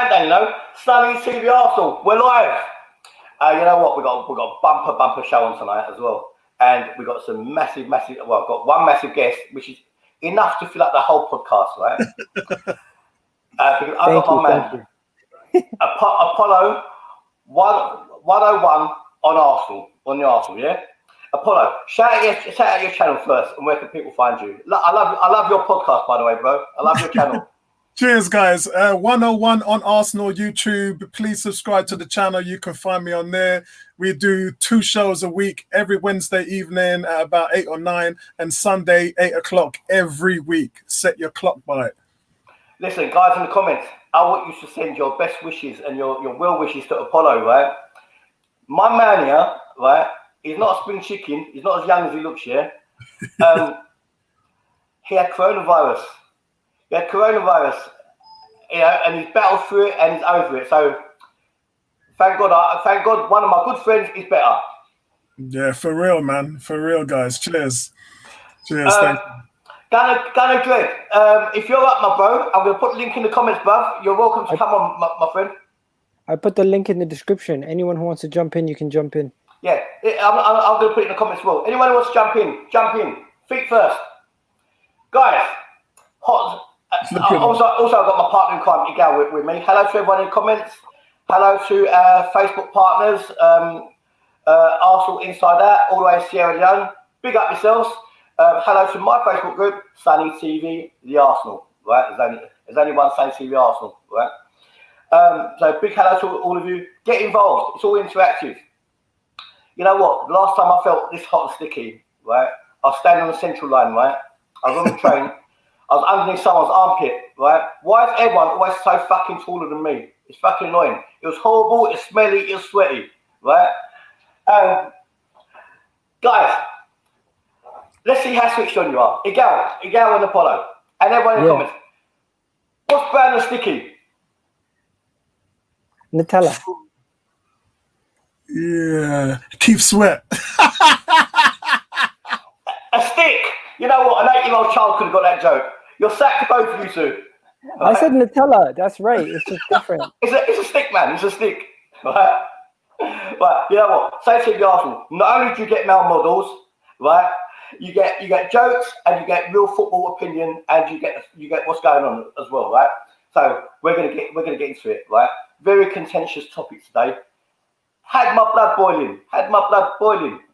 countdown, you know. Sonny TV Arsenal, we're live. You know what? We got a bumper show on tonight as well, and we got some massive. Well, I've got one massive guest, which is enough to fill up the whole podcast, right? Because I've got my man, Apollo 101 on the Arsenal, yeah. Apollo, shout out your channel first, and where can people find you? I love your podcast, by the way, bro. I love your channel. Cheers, guys. 101 on Arsenal YouTube. Please subscribe to the channel. You can find me on there. We do 2 shows a week, every Wednesday evening at about 8 or 9, and Sunday 8 o'clock every week. Set your clock by it. Listen, guys, in the comments, I want you to send your best wishes and your well wishes to Apollo, right? My man here, right? He's not a spring chicken. He's not as young as he looks, yeah? He had coronavirus. And he's battled through it and he's over it. So, thank God, one of my good friends is better. Yeah, for real, man. For real, guys. Cheers. Thank you. Gunner Dread, if you're up, my bro, I'm going to put a link in the comments, bruv. You're welcome to come on, my friend. I put the link in the description. Anyone who wants to jump in, you can jump in. Yeah, I'm going to put it in the comments as well. Anyone who wants to jump in. Feet first. Guys, hot. Also, I've got my partner in crime, Igal, with me. Hello to everyone in the comments. Hello to Facebook partners, Arsenal Inside Out, all the way to Sierra Leone. Big up yourselves. Hello to my Facebook group, Sonny TV, the Arsenal. Right? There's only one Sonny TV Arsenal. Right? So big hello to all of you. Get involved. It's all interactive. You know what? The last time I felt this hot and sticky, right? I was standing on the central line, right? I was on the train. I was underneath someone's armpit, right? Why is everyone always so fucking taller than me? It's fucking annoying. It was horrible, it's smelly, it's sweaty, right? Guys, let's see how switched on you are. Igal and Apollo. And everyone in the comments. What's brown and sticky? Nutella. Yeah, keep sweat. A stick. You know what? An 8-year-old child could have got that joke. You're sacked, both of you two. Right? I said Nutella. That's right. It's just different. It's a stick, man. It's a stick. Right? But you know what? Say to the Arsenal. Not only do you get male models, right? You get jokes and you get real football opinion and you get what's going on as well, right? So we're gonna get into it, right? Very contentious topic today. Had my blood boiling,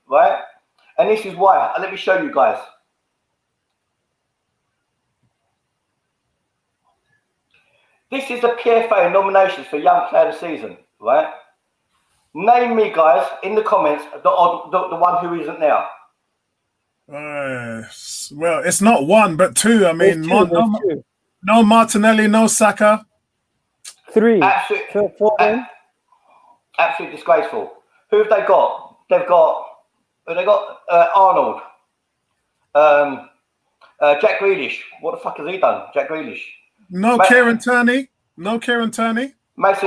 right? And this is why. Let me show you guys. This is the PFA nominations for Young Player of the Season, right? Name me, guys, in the comments, the one who isn't now. Well, it's not one, but 2. I mean, no Martinelli, no Saka. 3. Absolutely disgraceful. Who have they got? They've got Arnold. Jack Grealish. What the fuck has he done? Jack Grealish. No Kieran Tierney. Mason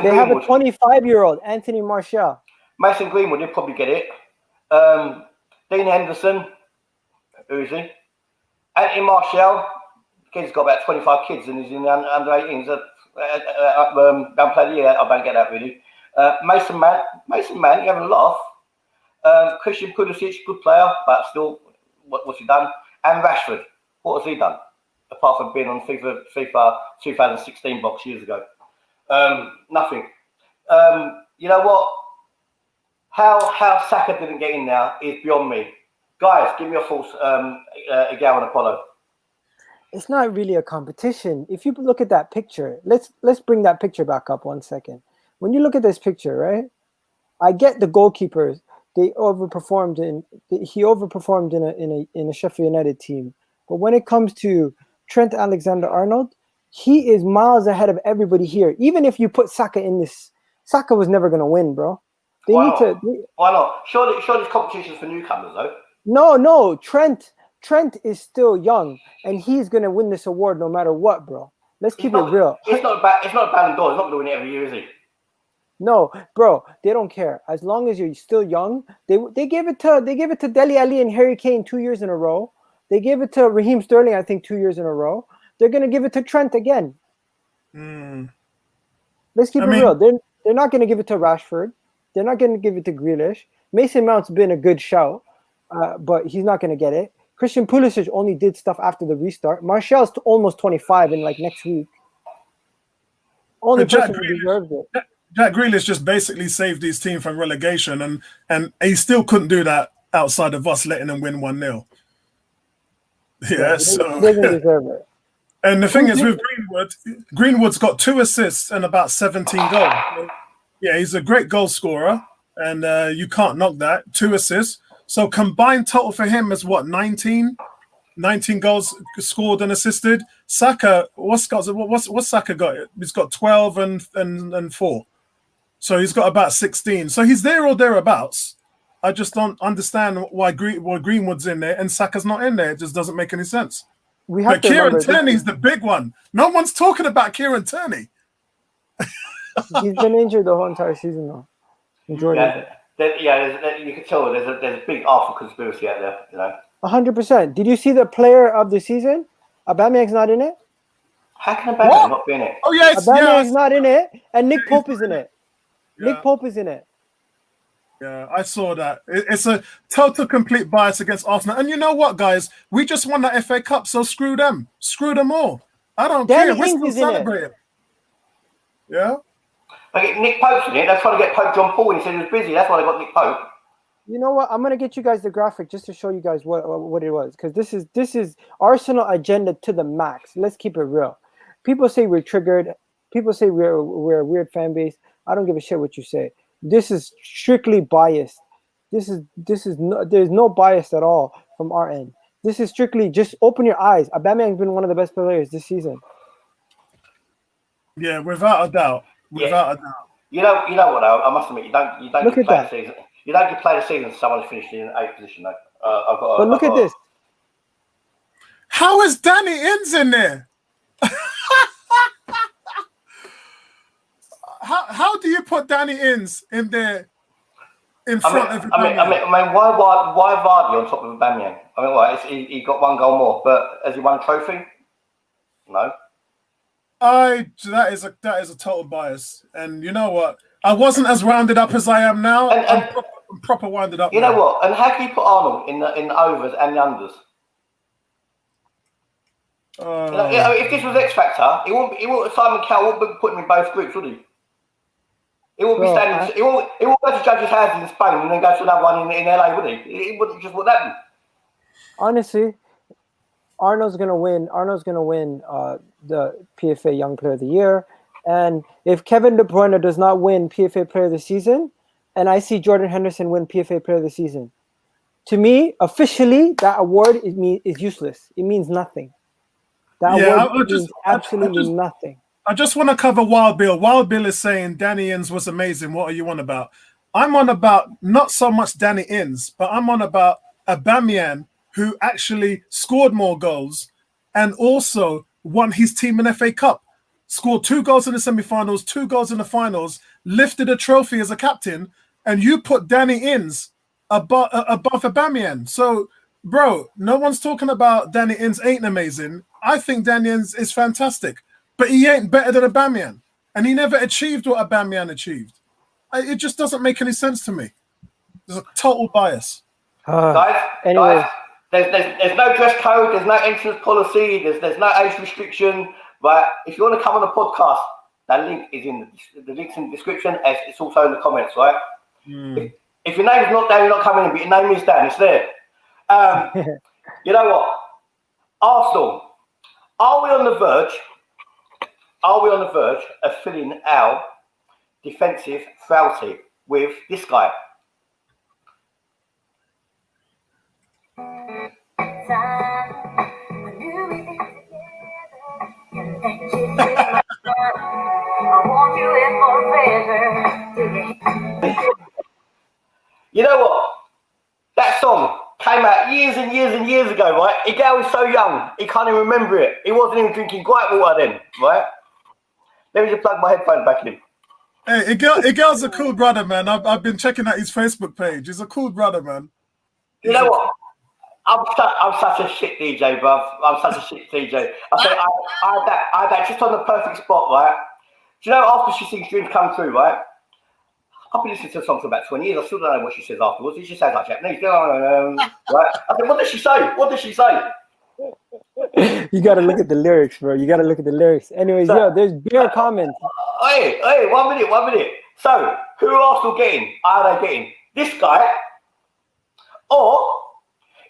they Greenwood. Have a 25-year-old, Anthony Martial. Mason Greenwood, he'll probably get it. Dean Henderson. Who is he? Anthony Martial. He's got about 25 kids and he's in the under 18s. Don't play the year. I don't get that really. Mason Mount, you having a laugh. Christian Pulisic, good player, but still, what's he done? And Rashford, what has he done? Apart from being on FIFA 2016 box years ago. Nothing. You know what? How Saka didn't get in now is beyond me. Guys, give me your thoughts, Igal and Apollo. It's not really a competition. If you look at that picture, let's bring that picture back up 1 second. When you look at this picture, right? I get the goalkeepers. He overperformed in a Sheffield United team. But when it comes to Trent Alexander-Arnold, he is miles ahead of everybody here. Even if you put Saka in this, Saka was never going to win, bro. Why not? Surely it's competition for newcomers, though. No. Trent is still young, and he's going to win this award no matter what, bro. Let's keep it real. It's not a Ballon d'Or. He's not going to win it every year, is he? No, bro, they don't care. As long as you're still young, they gave it to Dele Alli and Harry Kane 2 years in a row. They gave it to Raheem Sterling, I think, 2 years in a row. They're gonna give it to Trent again. Let's keep it real. They're not going to give it to Rashford. They're not going to give it to Grealish. Mason Mount's been a good shout, but he's not going to get it. Christian Pulisic only did stuff after the restart. Martial's almost 25 in like next week. Only person who deserves it. Jack Grealish just basically saved his team from relegation, and he still couldn't do that outside of us letting him win 1-0. Yeah, so he doesn't deserve it. And the thing is with Greenwood's got 2 assists and about 17 goals. Yeah, he's a great goal scorer, and you can't knock that. 2 assists. So combined total for him is what, 19 goals scored and assisted. Saka, what's Saka got? He's got 12 and 4. So he's got about 16. So he's there or thereabouts. I just don't understand why Greenwood's in there and Saka's not in there. It just doesn't make any sense. But Kieran Tierney's the big one. No one's talking about Kieran Tierney. He's been injured the whole entire season, though. You can tell there's a big Arsenal conspiracy out there, you know. 100%. Did you see the player of the season? Aubameyang's not in it. How can Aubameyang not be in it? Oh yes, Aubameyang's not in it, and Nick Pope is in it. Nick Pope is in it. Yeah, I saw that. It's a total complete bias against Arsenal. And you know what, guys? We just won the FA Cup, so screw them. Screw them all. I don't care. We're still celebrating. Yeah. Like Nick Pope's in it. They're trying to get Pope John Paul, and he said he was busy. That's why they got Nick Pope. You know what? I'm gonna get you guys the graphic just to show you guys what it was, because this is Arsenal agenda to the max. Let's keep it real. People say we're triggered. People say we're a weird fan base. I don't give a shit what you say. This is strictly biased. There's no bias at all from our end. This is strictly just open your eyes. Aubameyang's been one of the best players this season. Yeah, without a doubt. Without a doubt. You know what? Though? I must admit, you don't look get at that. The season. You don't get play the season. Someone's finished in 8th position, though. But look at this. How is Danny Ings in there? How do you put Danny Ings in there in front of Aubameyang? I mean, why Vardy on top of Aubameyang? I mean, he got 1 goal more, but has he won a trophy? No. That is a total bias, and you know what? I wasn't as rounded up as I am now. I'm proper winded up. You know what? And how can you put Arnold in the overs and the unders? If this was X Factor, Simon Cowell wouldn't be putting him in both groups, would he? He wouldn't be standing. He won't go to judges' houses in Spain and then go to another one in LA, would he? He wouldn't just what happen. Honestly, Arnold's gonna win the PFA Young Player of the Year, and if Kevin De Bruyne does not win PFA Player of the Season, and I see Jordan Henderson win PFA Player of the Season, to me, officially, that award is useless. It means nothing. That award means absolutely nothing. I just want to cover Wild Bill. Wild Bill is saying Danny Ings was amazing. What are you on about? I'm on about not so much Danny Ings, but I'm on about Aubameyang, who actually scored more goals and also won his team in FA Cup. Scored 2 goals in the semi-finals, 2 goals in the finals, lifted a trophy as a captain, and you put Danny Ings above Aubameyang. So, bro, no one's talking about Danny Ings ain't amazing. I think Danny Ings is fantastic. But he ain't better than Aubameyang. And he never achieved what Aubameyang achieved. It just doesn't make any sense to me. There's a total bias. Guys, there's no dress code, there's no entrance policy, there's no age restriction. But if you want to come on the podcast, that link is the link's in the description. It's also in the comments, right? If your name's not down, you're not coming in, but your name is down, it's there. You know what? Arsenal, are we on the verge of filling our defensive frailty with this guy? You know what? That song came out years and years and years ago, right? Igao is so young, he can't even remember it. He wasn't even drinking white water then, right? Let me just plug my headphones back in. Hey, Igal's a cool brother, man. I've been checking out his Facebook page. He's a cool brother, man. You know what? I'm such a shit DJ, bruv. I'm such a shit DJ. I had that just on the perfect spot, right? Do you know, after she sees dreams come true, right? I've been listening to the song for about 20 years. I still don't know what she says afterwards. She sounds like Japanese. Right? I said, what does she say? What does she say? You got to look at the lyrics, bro. You got to look at the lyrics. Anyways, So, there's beer comments. Hey, 1 minute. So, who are Arsenal getting? Are they getting this guy? Or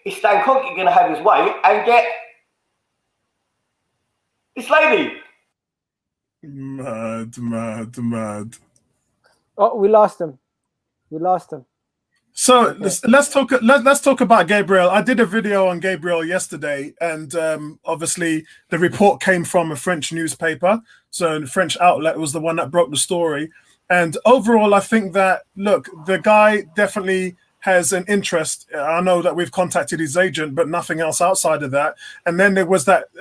is Stan Kroenke going to have his way and get this lady? Mad. Oh, we lost him. So let's talk about Gabriel. I did a video on Gabriel yesterday, and obviously the report came from a French newspaper. So the French outlet was the one that broke the story. And overall, I think that, look, the guy definitely has an interest. I know that we've contacted his agent, but nothing else outside of that. And then there was that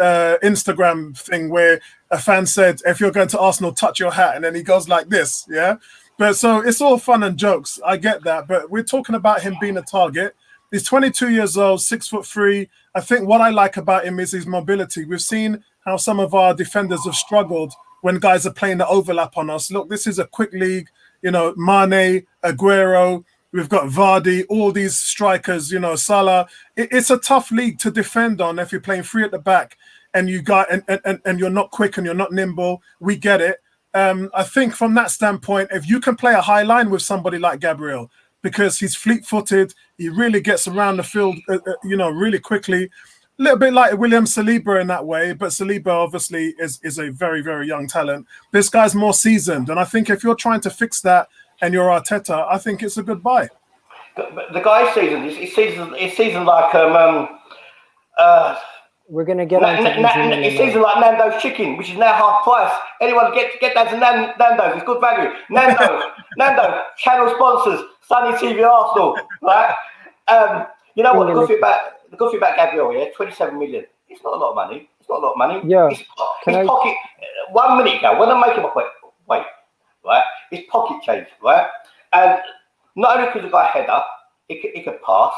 Instagram thing where a fan said, if you're going to Arsenal, touch your hat. And then he goes like this, yeah? But so it's all fun and jokes. I get that. But we're talking about him being a target. He's 22 years old, 6'3". I think what I like about him is his mobility. We've seen how some of our defenders have struggled when guys are playing the overlap on us. Look, this is a quick league. You know, Mane, Aguero, we've got Vardy, all these strikers, you know, Salah. It's a tough league to defend on if you're playing three at the back and you got and you're not quick and you're not nimble. We get it. I think from that standpoint, if you can play a high line with somebody like Gabriel, because he's fleet-footed, he really gets around the field, you know, really quickly. A little bit like William Saliba in that way, but Saliba obviously is a very, very young talent. This guy's more seasoned, and I think if you're trying to fix that and you're Arteta, I think it's a good buy. The guy's seasoned. He's seasoned like we're gonna get on. It's seasoned like Nando's chicken, which is now half price. Anyone get that to Nando's? It's good value. Nando, channel sponsors, Sonny TV Arsenal, right? You know what? The good thing about Gabriel, yeah, 27 million. It's not a lot of money. Yeah. His pocket. 1 minute ago, when I'm making my point, wait, right? His pocket change, right? And not only could the guy head up, he could pass,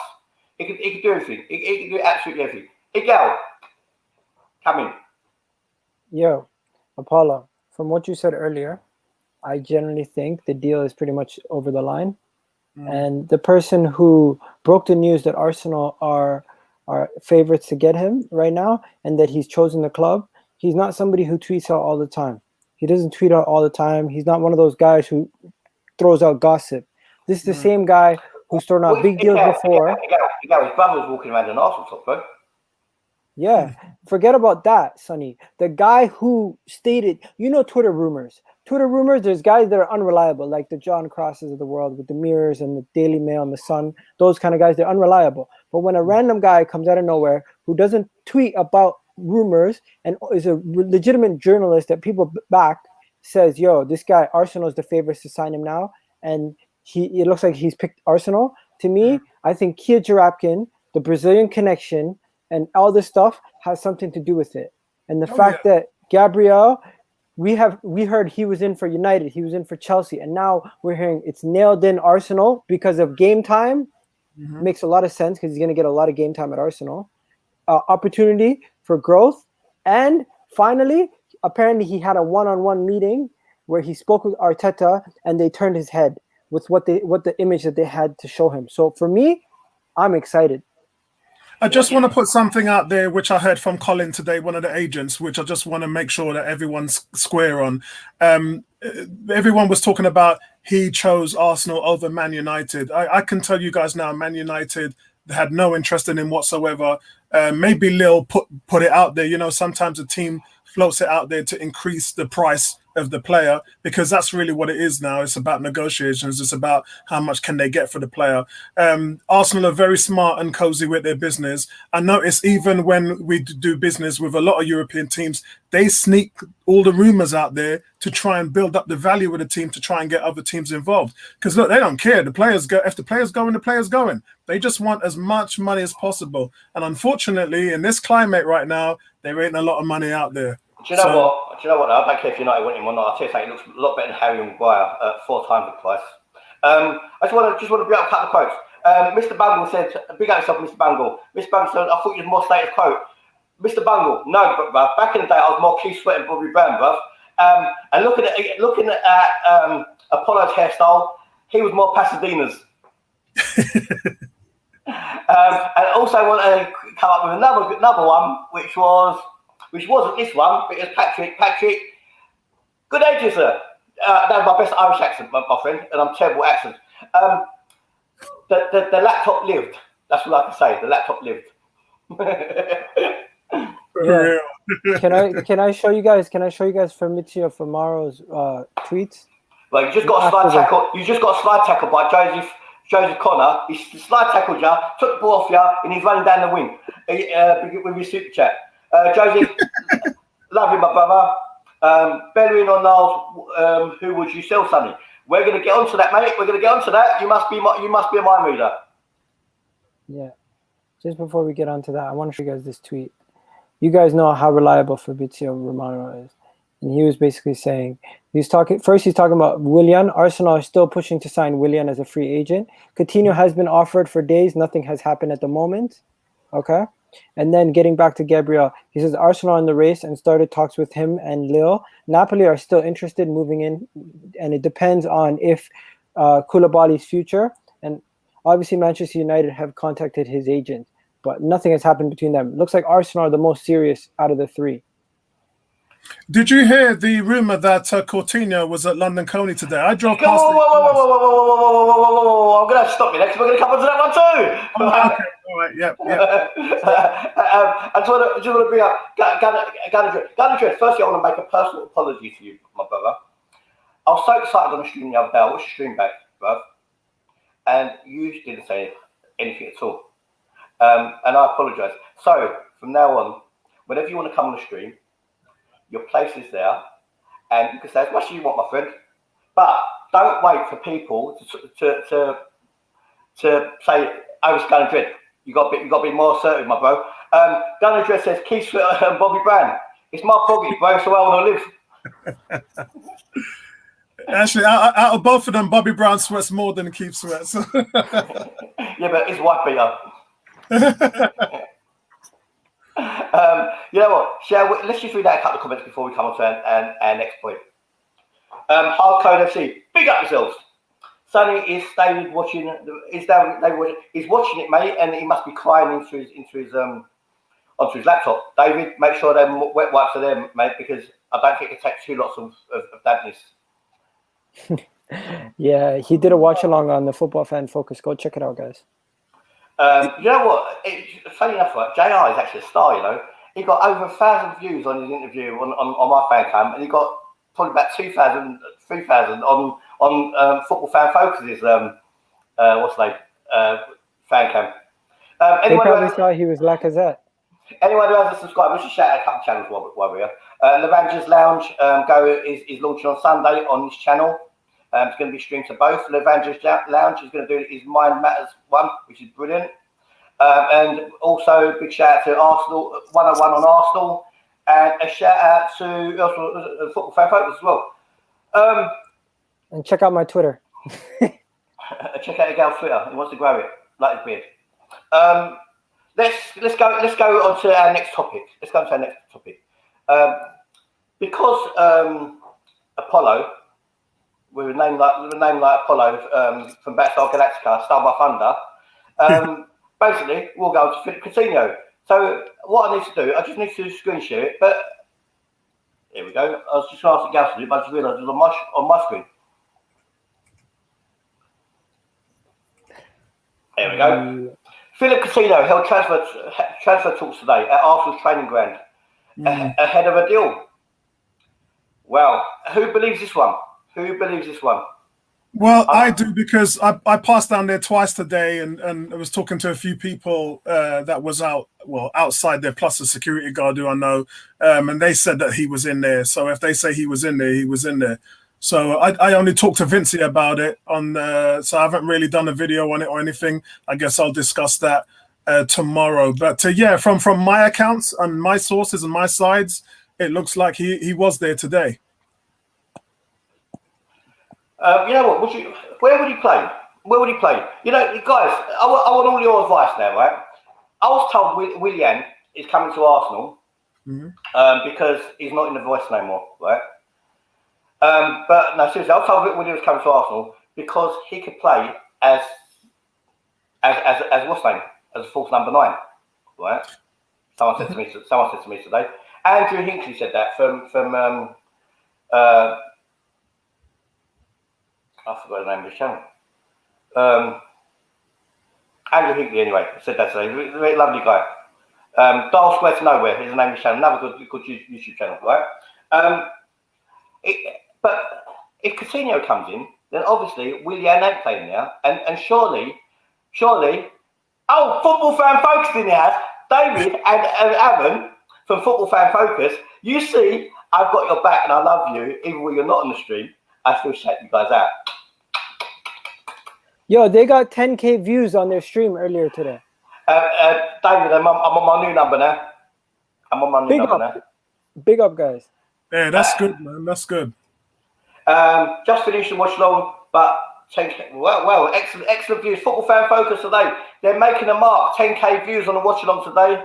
he could do everything. He could do absolutely everything. Miguel, come in. Yo, Apollo, from what you said earlier, I generally think the deal is pretty much over the line. And the person who broke the news that Arsenal are favorites to get him right now and that he's chosen the club, he's not somebody who tweets out all the time. He doesn't tweet out all the time. He's not one of those guys who throws out gossip. This is the same guy who's thrown out big deals before. His brother was walking around an Arsenal top, bro. Yeah, forget about that, Sonny. The guy who stated, you know, Twitter rumors, there's guys that are unreliable, like the John Crosses of the world with the Mirrors and the Daily Mail and the Sun. Those kind of guys, they're unreliable. But when a random guy comes out of nowhere who doesn't tweet about rumors and is a legitimate journalist that people back, says, yo, this guy, Arsenal is the favorites to sign him now, and it looks like he's picked Arsenal. To me, I think Kia Jarapkin, the Brazilian connection, and all this stuff has something to do with it. And the fact that Gabriel, we heard he was in for United, he was in for Chelsea, and now we're hearing it's nailed in Arsenal because of game time. Makes a lot of sense because he's going to get a lot of game time at Arsenal. Opportunity for growth. And finally, apparently he had a one-on-one meeting where he spoke with Arteta and they turned his head with what the image that they had to show him. So for me, I'm excited. I just want to put something out there, which I heard from Colin today, one of the agents, which I just want to make sure that everyone's square on. Everyone was talking about he chose Arsenal over Man United. I can tell you guys now, Man United had no interest in him whatsoever. Maybe Lille put it out there. You know, sometimes a team floats it out there to increase the price of the player, because that's really what it is now. It's about negotiations. It's about how much can they get for the player. Arsenal are very smart and cozy with their business. I notice even when we do business with a lot of European teams, they sneak all the rumors out there to try and build up the value of the team, to try and get other teams involved. Because look, they don't care. The players go. If the players going, the players going. They just want as much money as possible. And unfortunately, in this climate right now, there ain't a lot of money out there. Do you know what? I don't care if United want him or not. I'll tell you something. It looks a lot better than Harry Maguire at 4 times the price. I just want to bring up a couple of quotes. Mr. Bungle said, "Big up yourself, Mr. Bungle." Mr. Bungle said, "I thought you was more status quo." Mr. Bungle, no, but bruv, back in the day, I was more Keith Sweat and Bobby Brown, bruv. And looking at Apollo's hairstyle, he was more Pasadena's. And also want to come up with another one, which wasn't this one, but it was Patrick. Patrick, good day to you, sir. That was my best Irish accent, my friend, and I'm terrible at accents. The laptop lived. That's what I can say. The laptop lived. Yeah. Can I show you guys? Can I show you guys Fabrizio Firmaro's tweets? Well, you just got a slide tackle. You just got a slide tackle by Joseph Connor. He slide tackled you, took the ball off you, and he's running down the wing with your super chat. Joseph, love you, my brother. Bellerin or Niles, who would you sell, Sonny? We're going to get onto that, mate. We're going to get onto that. You must be a mind reader. Yeah. Just before we get onto that, I want to show you guys this tweet. You guys know how reliable Fabrizio Romano is. And he was basically saying, he's talking about Willian. Arsenal are still pushing to sign Willian as a free agent. Coutinho has been offered for days. Nothing has happened at the moment. Okay. And then getting back to Gabriel, he says Arsenal in the race and started talks with him and Lille. Napoli are still interested moving in, and it depends on if Koulibaly's future. And obviously Manchester United have contacted his agent, but nothing has happened between them. Looks like Arsenal are the most serious out of the three. Did you hear the rumor that Coutinho was at London Coney today? I drove past it. Whoa. I'm going to stop you next. We're going to come on to that one too. Okay. All right. Yeah. I just want to bring up Guendouzi. Firstly, I want to make a personal apology to you, my brother. I was so excited on the stream the other day. I watched the stream back, bruv, and you didn't say anything at all. And I apologise. So from now on, whenever you want to come on the stream, your place is there, and you can say as much as you want, my friend. But don't wait for people to say, "Oh, it's Guendouzi." You got to be more assertive, my bro. Guendouzi says, "Keith Sweat and Bobby Brown." It's my prerogative, bro. So I want to live. Actually, out of both of them, Bobby Brown sweats more than Keith sweats. Yeah, but his wife beat her. You know what? Let's just read out a couple of comments before we come on to our next point. Hardcode FC, big up yourselves. Sonny is David watching. He's watching it, mate, and he must be crying onto his laptop. David, make sure them wet wipes are there, mate, because I don't think it takes 2 lots of dampness. Yeah, he did a watch along on the Football Fan Focus. Go check it out, guys. You know what? Funny enough, right? JR is actually a star. You know, he got over 1,000 views on his interview on my fan cam, and he got probably about 2,000, 3,000 on Football Fan Focus's what's the name fan cam. They probably saw he was Lacazette. Anyone who hasn't subscribed, we should shout out a couple of channels while we're here. Levanger's Lounge is launching on Sunday on this channel. It's going to be streamed to both. Levanger's Lounge is going to do his Mind Matters one, which is brilliant. And also big shout out to Arsenal 101 on Arsenal, and a shout out to Football Fan Focus as well. And check out my Twitter. Check out Gal's Twitter. He wants to grow it like his beard. Let's go on to our next topic. Because Apollo, with a name like Apollo from Battlestar Galactica, Star by Thunder. Basically, we'll go to Philip Coutinho. So what I need to do, I just need to screen share it. But here we go. I was just going to ask Gal to do it, but I just realised it was on my screen. There we go. Philip Coutinho held transfer talks today at Arsenal's training ground ahead of a deal. Well, who believes this one? Well, I do, because I passed down there twice today and I was talking to a few people that was outside there, plus a security guard who I know, and they said that he was in there. So if they say he was in there, he was in there. So I only talked to Vincey about it so I haven't really done a video on it or anything. I guess I'll discuss that tomorrow. But yeah, from my accounts and my sources and my sides, it looks like he was there today. You know what? Where would he play? You know, guys, I want all your advice now, right? I was told Willian is coming to Arsenal because he's not in the voice no more, right? But no, seriously, I was told Rick Williams coming to Arsenal because he could play as what's name, as a false number 9, right? Someone said to me today. Andrew Hinkley said that from I forgot the name of the channel. Andrew Hinkley, anyway, said that today. He's a very lovely guy. Dial Square to Nowhere is the name of the channel. Another good YouTube channel, right? But if Coutinho comes in, then obviously Willian ain't playing now, and surely, Football Fan Focus in the house, David and Aaron from Football Fan Focus. You see, I've got your back and I love you, even when you're not on the stream. I still shout you guys out. Yo, they got 10K views on their stream earlier today. David, I'm on my new number now. I'm on my new number now. Big up, guys. Yeah, that's good, man. That's good. Just finished the watch along, but 10K. Well, excellent views. Football Fan Focus today. They're making a mark. 10K views on the watch along today.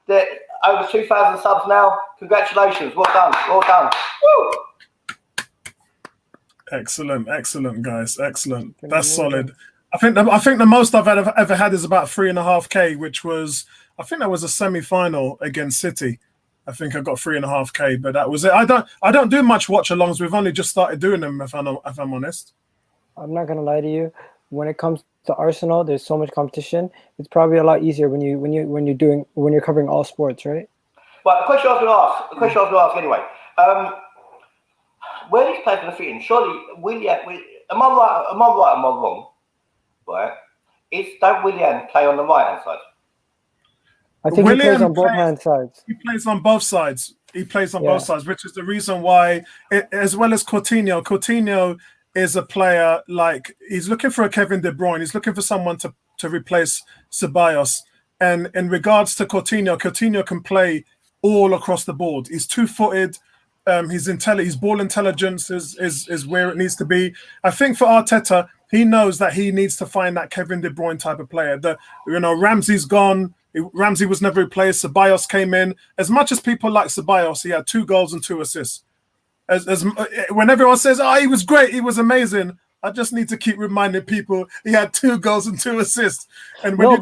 They're over 2,000 subs now. Congratulations. Well done. Well done. Woo! Excellent, guys. Excellent. That's solid. I think the most I've ever had is about 3.5K, which was, I think that was a semi-final against City. I think I got 3.5K, but that was it. I don't do much watch-alongs. We've only just started doing them, if I'm honest. I'm not gonna lie to you. When it comes to Arsenal, there's so much competition. It's probably a lot easier when you're covering all sports, right? Well, the question I was going to ask anyway. Where these players going to fit in? Surely, am I right? Am I wrong? Right? Don't Willian play on the right hand side? I think Willian he plays on both hand sides. He plays on both sides. Both sides, which is the reason why, as well as Coutinho is a player like he's looking for a Kevin De Bruyne. He's looking for someone to replace Ceballos. And in regards to Coutinho can play all across the board. He's 2-footed. His ball intelligence is where it needs to be. I think for Arteta, he knows that he needs to find that Kevin De Bruyne type of player. Ramsey's gone. Ramsey was never replaced. Ceballos came in. As much as people like Ceballos, he had 2 goals and 2 assists. When everyone says, "Oh, he was great, he was amazing," I just need to keep reminding people he had 2 goals and 2 assists. And when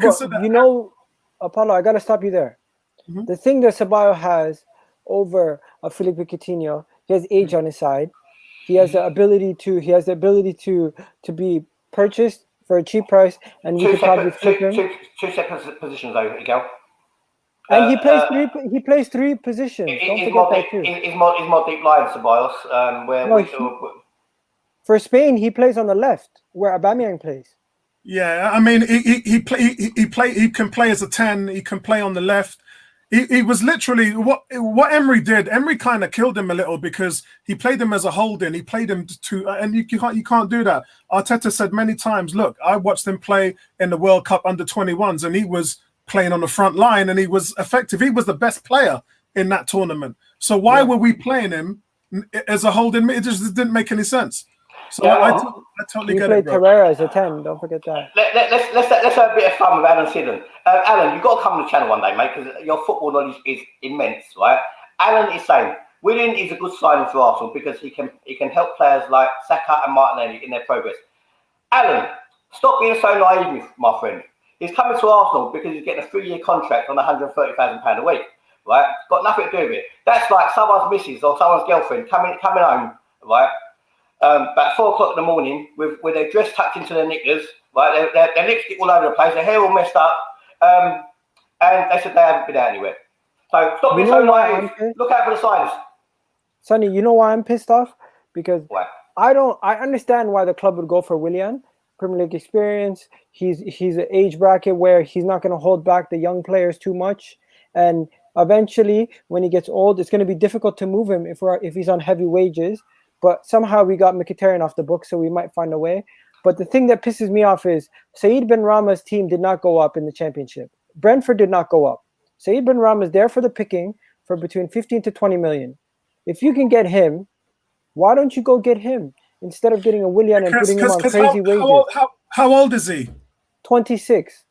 Apollo, I gotta stop you there. Mm-hmm. The thing that Ceballos has over Felipe Coutinho, he has age on his side. He has the ability to be purchased for a cheap price, and we could probably flip him. Two separate positions, though, Miguel. And he plays 3 positions. Don't forget that too. He's more deep line, Ceballos. For Spain, he plays on the left, where Aubameyang plays. Yeah, I mean, he can play as a 10. He can play on the left. He was literally what Emery did. Emery kind of killed him a little because he played him as a holding. He played him and you can't do that. Arteta said many times, "Look, I watched him play in the World Cup under-21s, and he was playing on the front line, and he was effective. He was the best player in that tournament. So why were we playing him as a holding? It just didn't make any sense." So I totally get it. He played Torreira as a 10. Don't forget that. Let's have a bit of fun with Alan Sidden. Alan, you've got to come on the channel one day, mate, because your football knowledge is immense, right? Alan is saying Willian is a good signing for Arsenal because he can help players like Saka and Martinez in their progress. Alan, stop being so naive, my friend. He's coming to Arsenal because he's getting a 3-year contract on £130,000 a week, right? Got nothing to do with it. That's like someone's missus or someone's girlfriend coming home, right? About 4 o'clock in the morning with their dress tucked into their knickers, right? Their lipstick all over the place, their hair all messed up, and they said they haven't been out anywhere. So stop being so naive. Look out for the signs. Sonny, you know why I'm pissed off? Because I understand why the club would go for Willian. Premier League experience. He's an age bracket where he's not going to hold back the young players too much, and eventually, when he gets old, it's going to be difficult to move him if he's on heavy wages. But somehow we got Mkhitaryan off the book, so we might find a way. But the thing that pisses me off is Said Ben Rama's team did not go up in the championship. Brentford did not go up. Said Ben Rama is there for the picking for between 15 to 20 million. If you can get him, why don't you go get him instead of getting a Willian and putting him on crazy wages? How old is he? 26.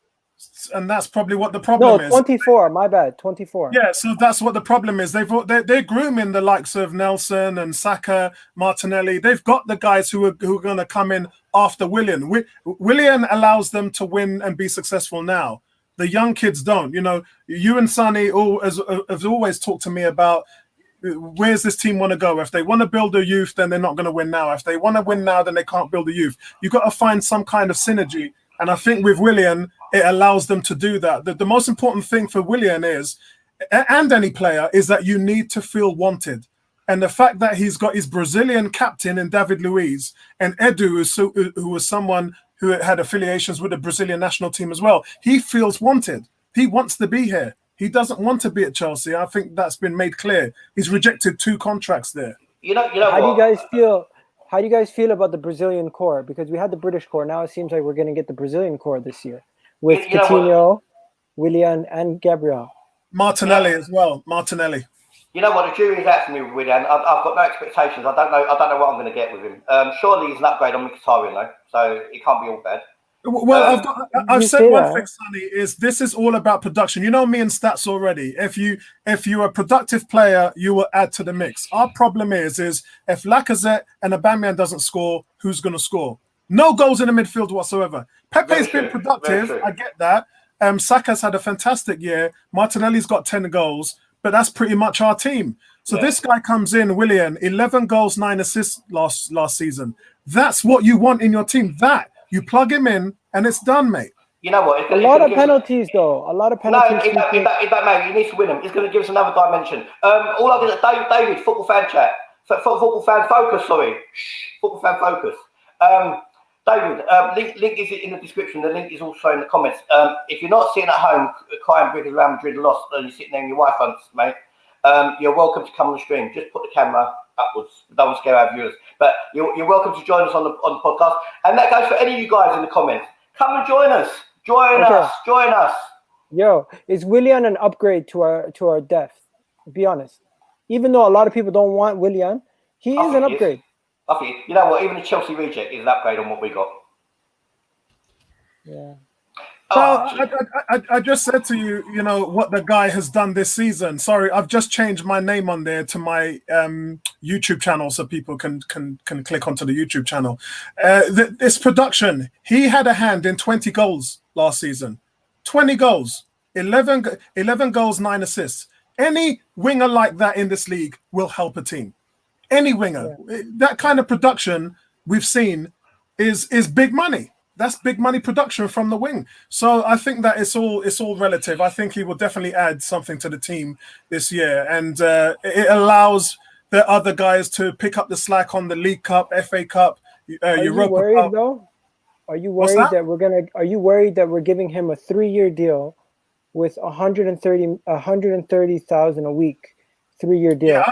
And that's probably what the problem is. 24. My bad. 24. Yeah, so that's what the problem is. They're grooming the likes of Nelson and Saka, Martinelli. They've got the guys who are going to come in after Willian. Willian allows them to win and be successful now. The young kids don't. You know, you and Sonny have always talked to me about where's this team want to go. If they want to build a youth, then they're not going to win now. If they want to win now, then they can't build a youth. You've got to find some kind of synergy. And I think with Willian, it allows them to do that. The most important thing for Willian is, and any player, is that you need to feel wanted. And the fact that he's got his Brazilian captain in David Luiz and Edu, who was someone who had affiliations with the Brazilian national team as well, he feels wanted. He wants to be here. He doesn't want to be at Chelsea. I think that's been made clear. He's rejected 2 contracts there. You know How do you guys feel? How do you guys feel about the Brazilian core? Because we had the British core. Now it seems like we're going to get the Brazilian core this year with Coutinho, Willian, and Gabriel. Martinelli as well. Martinelli. You know what? The jury's out for me with Willian. I've got no expectations. I don't know what I'm going to get with him. Surely he's an upgrade on Mkhitaryan though, so it can't be all bad. Well, I've said one thing, Sonny, is this is all about production. You know me and stats already. If you're a productive player, you will add to the mix. Our problem is if Lacazette and Aubameyang doesn't score, who's going to score? No goals in the midfield whatsoever. Pepe's been productive. I get that. Saka's had a fantastic year. Martinelli's got 10 goals, but that's pretty much our team. So this guy comes in, Willian, 11 goals, 9 assists last season. That's what you want in your team. That. You plug him in, and it's done, mate. You know what? A lot of penalties, though. A lot of penalties. No, it don't matter. You need to win him. It's going to give us another dimension. All I get, David, football fan chat. Football fan focus, sorry. Football fan focus. David, link is in the description. The link is also in the comments. If you're not sitting at home crying because Real Madrid lost and you're sitting there in your wife hunts, mate, you're welcome to come on the stream. Just put the camera upwards. Don't scare our viewers. But you're welcome to join us on the podcast. And that goes for any of you guys in the comments. Come and join us. Join us. Yo, is Willian an upgrade to our depth? Be honest. Even though a lot of people don't want Willian, he is an upgrade. I think, you know what, even the Chelsea reject is an upgrade on what we got. Yeah. So I just said to you, you know, what the guy has done this season. Sorry, I've just changed my name on there to my YouTube channel so people can click onto the YouTube channel. This production, he had a hand in 20 goals last season. 20 goals, 11 goals, 9 assists. Any winger like that in this league will help a team. Any winger. Yeah. That kind of production we've seen is big money. That's big money production from the wing. So I think that it's all relative. I think he will definitely add something to the team this year. And it allows the other guys to pick up the slack on the League Cup, FA Cup, Europa Cup. Though? Are you worried that we're giving him a 3-year deal with 130,000 a week, 3-year deal? Yeah,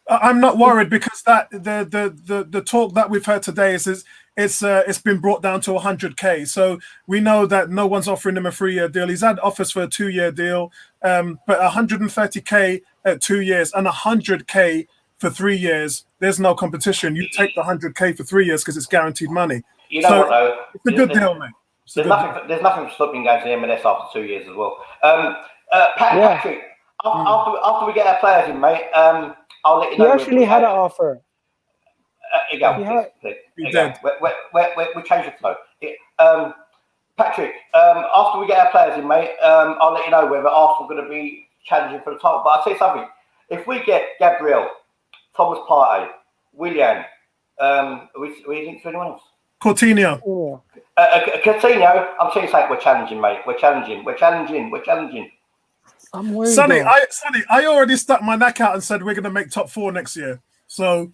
I'm not worried because that the talk that we've heard today is it's been brought down to 100K. So we know that no one's offering him a 3-year deal. He's had offers for a 2-year deal, but 130K at 2 years and 100K for 3 years. There's no competition. You take the 100K for 3 years because it's guaranteed money. You know what though? It's a good deal, mate. There's nothing stopping going to the MLS after 2 years as well. Patrick, after we get our players in, mate. I'll let you know. He actually had an offer. We changed the flow. Patrick, after we get our players in, mate, I'll let you know whether Arsenal are going to be challenging for the title. But I'll tell you something. If we get Gabriel, Thomas Partey, Willian, are we linked to anyone else? Coutinho. Coutinho, I'm telling you something, we're challenging, mate. We're challenging. I'm worried. Sonny, I already stuck my neck out and said we're going to make top 4 next year. So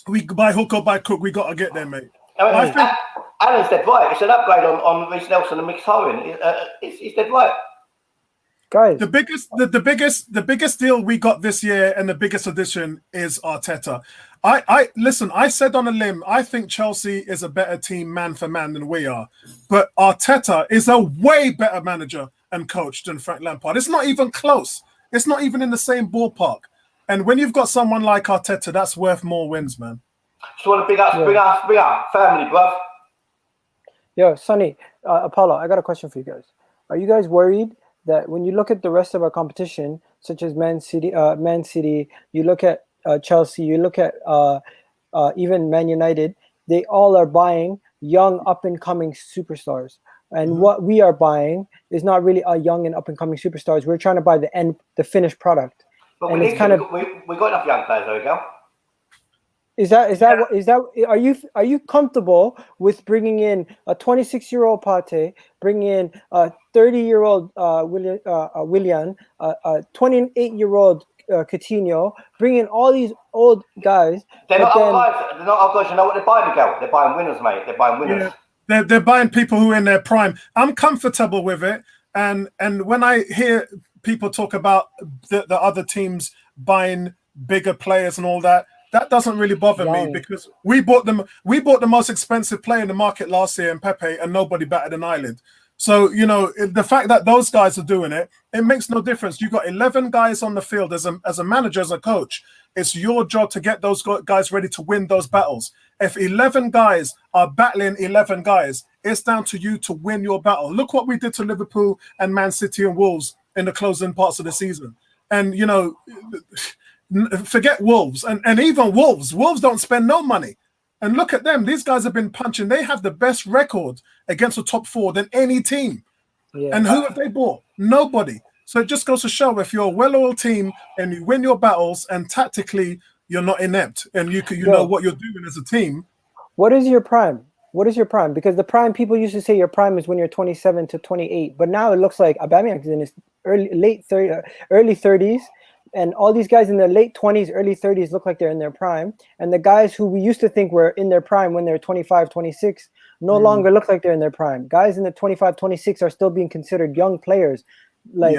we by hook or by crook, we got to get there, mate. Alan's dead right. It's an upgrade on Reece Nelson and Mkhitaryan. It's dead right. Guys, the biggest deal we got this year and the biggest addition is Arteta. Listen, I said on a limb, I think Chelsea is a better team man for man than we are. But Arteta is a way better manager and coach than Frank Lampard. It's not even close. It's not even in the same ballpark. And when you've got someone like Arteta, that's worth more wins, man. Just want to big up family, bruv. Yo, Sonny, Apollo, I got a question for you guys. Are you guys worried that when you look at the rest of our competition, such as Man City, you look at Chelsea, you look at even Man United, they all are buying young up-and-coming superstars. And what we are buying is not really a young and up-and-coming superstars. We're trying to buy the finished product. But And we it's kind of we got enough young players, there we go. Are you comfortable with bringing in a 26-year-old Pate, bringing in a 30-year-old Willian, a 28-year-old Coutinho, bringing in all these old guys? They're not old guys. They're not old guys. You know what they're buying, Miguel? They're buying winners, mate. They're buying winners. Yeah. They're buying people who are in their prime. I'm comfortable with it. And when I hear people talk about the other teams buying bigger players and all that, that doesn't really bother me, because we bought the most expensive player in the market last year in Pepe, and nobody batted an eyelid. So, you know, the fact that those guys are doing it, it makes no difference. You've got 11 guys on the field. As a manager, as a coach, it's your job to get those guys ready to win those battles. If 11 guys are battling 11 guys, it's down to you to win your battle. Look what we did to Liverpool and Man City and Wolves in the closing parts of the season. And, you know, forget Wolves. And even Wolves don't spend no money. And look at them. These guys have been punching. They have the best record against the top four than any team. Yeah. And who have they bought? Nobody. So it just goes to show, if you're a well-oiled team and you win your battles and tactically you're not inept and you know what you're doing as a team. What is your prime? What is your prime? Because the prime, people used to say your prime is when you're 27 to 28. But now it looks like Aubameyang is in his early 30s. And all these guys in their late 20s, early 30s look like they're in their prime. And the guys who we used to think were in their prime when they're 25, 26 no longer look like they're in their prime. Guys in the 25, 26 are still being considered young players. Like,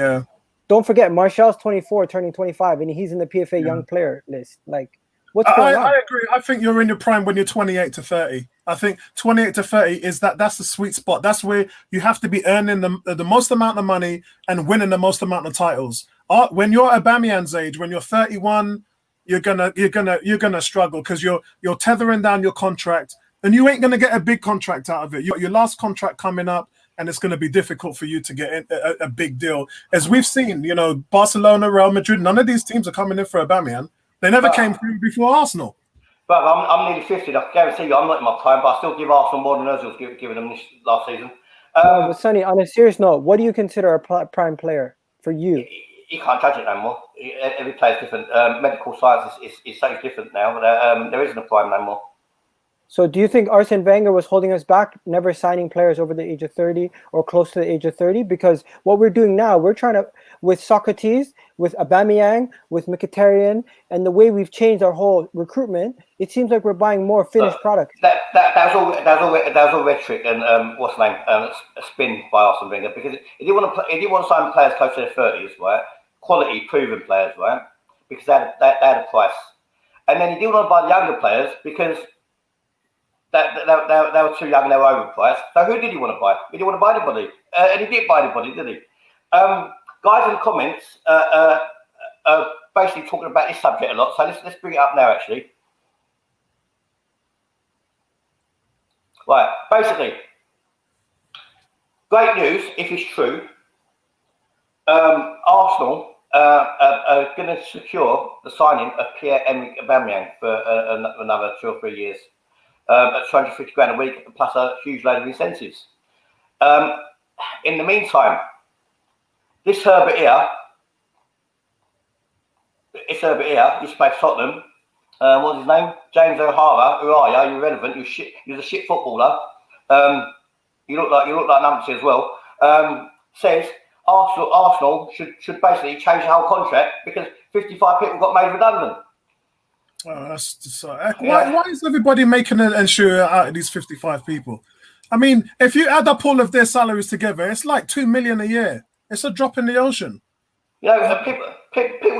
don't forget, Martial's 24, turning 25, and he's in the PFA young player list. Like, what's going on? I agree. I think you're in your prime when you're 28 to 30. I think 28 to 30 that's the sweet spot. That's where you have to be earning the most amount of money and winning the most amount of titles. When you're Aubameyang's age, when you're 31, you're gonna struggle, because you're tethering down your contract, and you ain't gonna get a big contract out of it. Your last contract coming up, and it's gonna be difficult for you to get a big deal. As we've seen, you know, Barcelona, Real Madrid, none of these teams are coming in for Aubameyang. They never came through before Arsenal. But I'm nearly 50. I guarantee you, I'm not in my prime, but I still give Arsenal more than Ozil's given them this last season. No, but Sonny, on a serious note, what do you consider a prime player for you? You can't judge it no more. Every player is different. Medical science is so different now. There isn't a prime no more. So do you think Arsene Wenger was holding us back, never signing players over the age of 30 or close to the age of 30? Because what we're doing now, we're trying to, with Sokratis, with Aubameyang, with Mkhitaryan, and the way we've changed our whole recruitment, it seems like we're buying more finished products. That was all rhetoric and what's the name? A spin by Arsene Wenger, because he didn't want to sign players close to their 30s, right? Quality, proven players, right? Because they had a price, and then he didn't want to buy the younger players because they were too young and they were overpriced. So who did he want to buy? He didn't want to buy anybody, and he didn't buy anybody, did he? Guys in the comments are basically talking about this subject a lot, so let's bring it up now. Actually, right? Basically, great news if it's true. Arsenal are going to secure the signing of Pierre-Emerick Aubameyang for another 2 or 3 years. At 250 grand a week, plus a huge load of incentives. In the meantime, this Herbert here, used to play for Tottenham. What's his name? James O'Hara. Who are you? You're irrelevant. You're a shit footballer. You look like an umpty as well. Says Arsenal should basically change the whole contract because 55 people got made redundant. Oh, that's just, why is everybody making an ensure out of these 55 people? I mean, if you add up all of their salaries together, it's like 2 million a year. It's a drop in the ocean. You know, people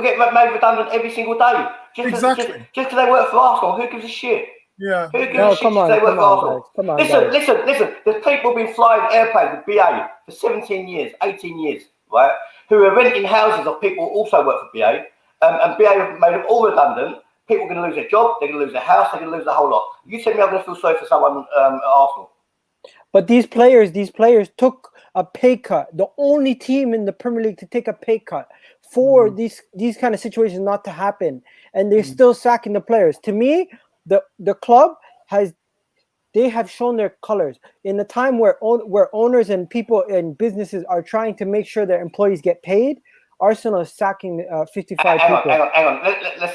get made redundant every single day. Just because they work for Arsenal. Who gives a shit? Yeah. Who gives a shit because they work for Arsenal? Come on, listen. There's people been flying airplanes with BA for 17 years, 18 years, right? Who are renting houses of people who also work for BA. And BA have made them all redundant. People are going to lose their job, they're going to lose their house, they're going to lose the whole lot. You tell me I'm going to feel sorry for someone at Arsenal. But these players took a pay cut. The only team in the Premier League to take a pay cut for these kind of situations not to happen, and they're still sacking the players. To me, the club have shown their colors in a time where owners and people and businesses are trying to make sure their employees get paid. Arsenal is sacking 55 people. Hang on.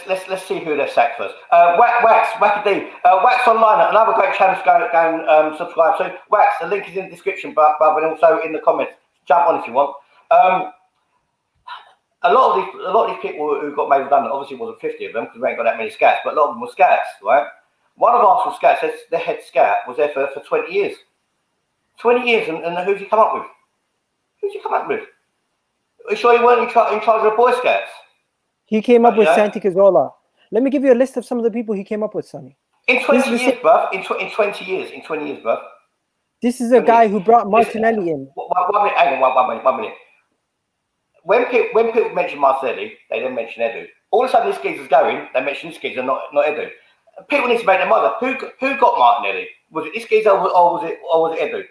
Let's see who they've sacked first. Wackadee. Wax Online, another great channel to go and subscribe to. Wax, the link is in the description, but and also in the comments. Jump on if you want. A lot of these people who got made redundant, obviously it wasn't 50 of them because we ain't got that many scouts, but a lot of them were scouts, right? One of Arsenal scouts, their head scout, was there for 20 years. 20 years, and who's he come up with? Are you sure he weren't in charge of the Boy Scouts? He came up with Santi Cazorla. Let me give you a list of some of the people he came up with, Sonny. In 20 years, bruv. In 20 years, bruv. This is a guy who brought Martinelli in. One minute. When people mention Martinelli, they then mention Edu. All of a sudden, this geezer's going, they mention this geezer, not Edu. People need to make their mind up. Who got Martinelli? Was it this geezer or was it Edu?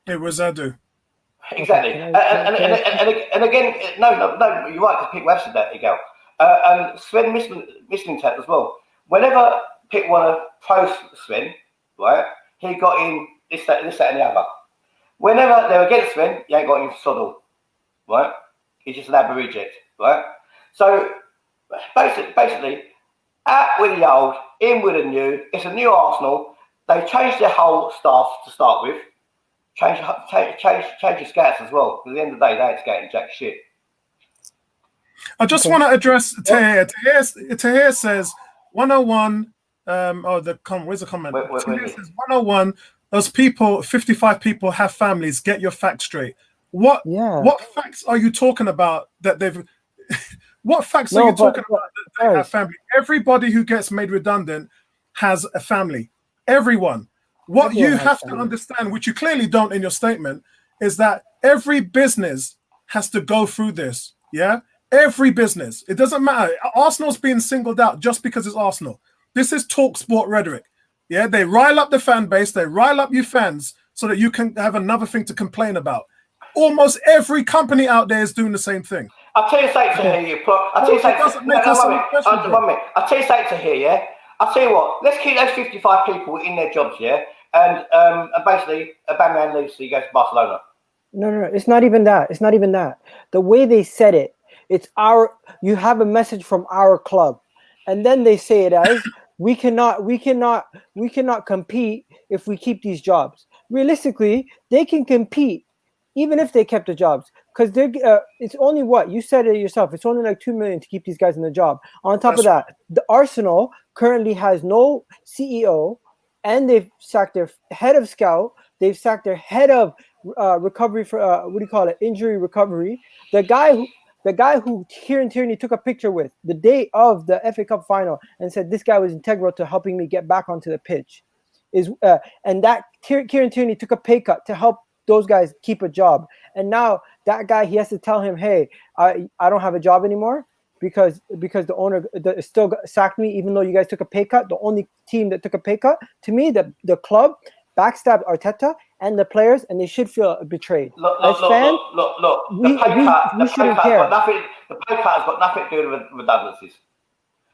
It was Edu. Exactly. And again, no, you're right, because people have said that, Miguel. And Sven Mislintat as well. Whenever people want to post Sven, right, he got in this, that, and the other. Whenever they're against Sven, he ain't got in Soddle, right? He's just an ab reject, right? So basically, out with the old, in with the new. It's a new Arsenal. They changed their whole staff to start with. Change your scouts as well. At the end of the day, they ain't scouting jack shit. I just want to address Tahir. Tahir says 101. Where's the comment? Tahir says 101. Those people, 55 people, have families. Get your facts straight. What facts are you talking about that they've? What facts are you talking about that they have family? Everybody who gets made redundant has a family. Everyone. What you have to understand, which you clearly don't in your statement, is that every business has to go through this. Yeah, every business. It doesn't matter. Arsenal's being singled out just because it's Arsenal. This is talk sport rhetoric. Yeah, they rile up the fan base. They rile up you fans so that you can have another thing to complain about. Almost every company out there is doing the same thing. I'll tell you something to hear you. I'll tell you something to hear, yeah? I'll tell you what, let's keep those 55 people in their jobs, yeah? And basically, aubameyang leaves, so he goes to Barcelona. No, it's not even that. It's not even that. The way they said it, you have a message from our club. And then they say it as, we cannot compete if we keep these jobs. Realistically, they can compete even if they kept the jobs, because it's only what you said it yourself. It's only like 2 million to keep these guys in the job. On top of that, the Arsenal currently has no CEO, and they've sacked their head of scout. They've sacked their head of recovery for injury recovery. The guy who Tierney took a picture with the day of the FA Cup final and said this guy was integral to helping me get back onto the pitch, and that Tierney took a pay cut to help those guys keep a job. And now that guy, he has to tell him, hey, I don't have a job anymore because the owner still sacked me, even though you guys took a pay cut. The only team that took a pay cut, to me, the club backstabbed Arteta and the players, and they should feel betrayed. Look, we shouldn't care. The pay cut has got nothing to do with redundancies.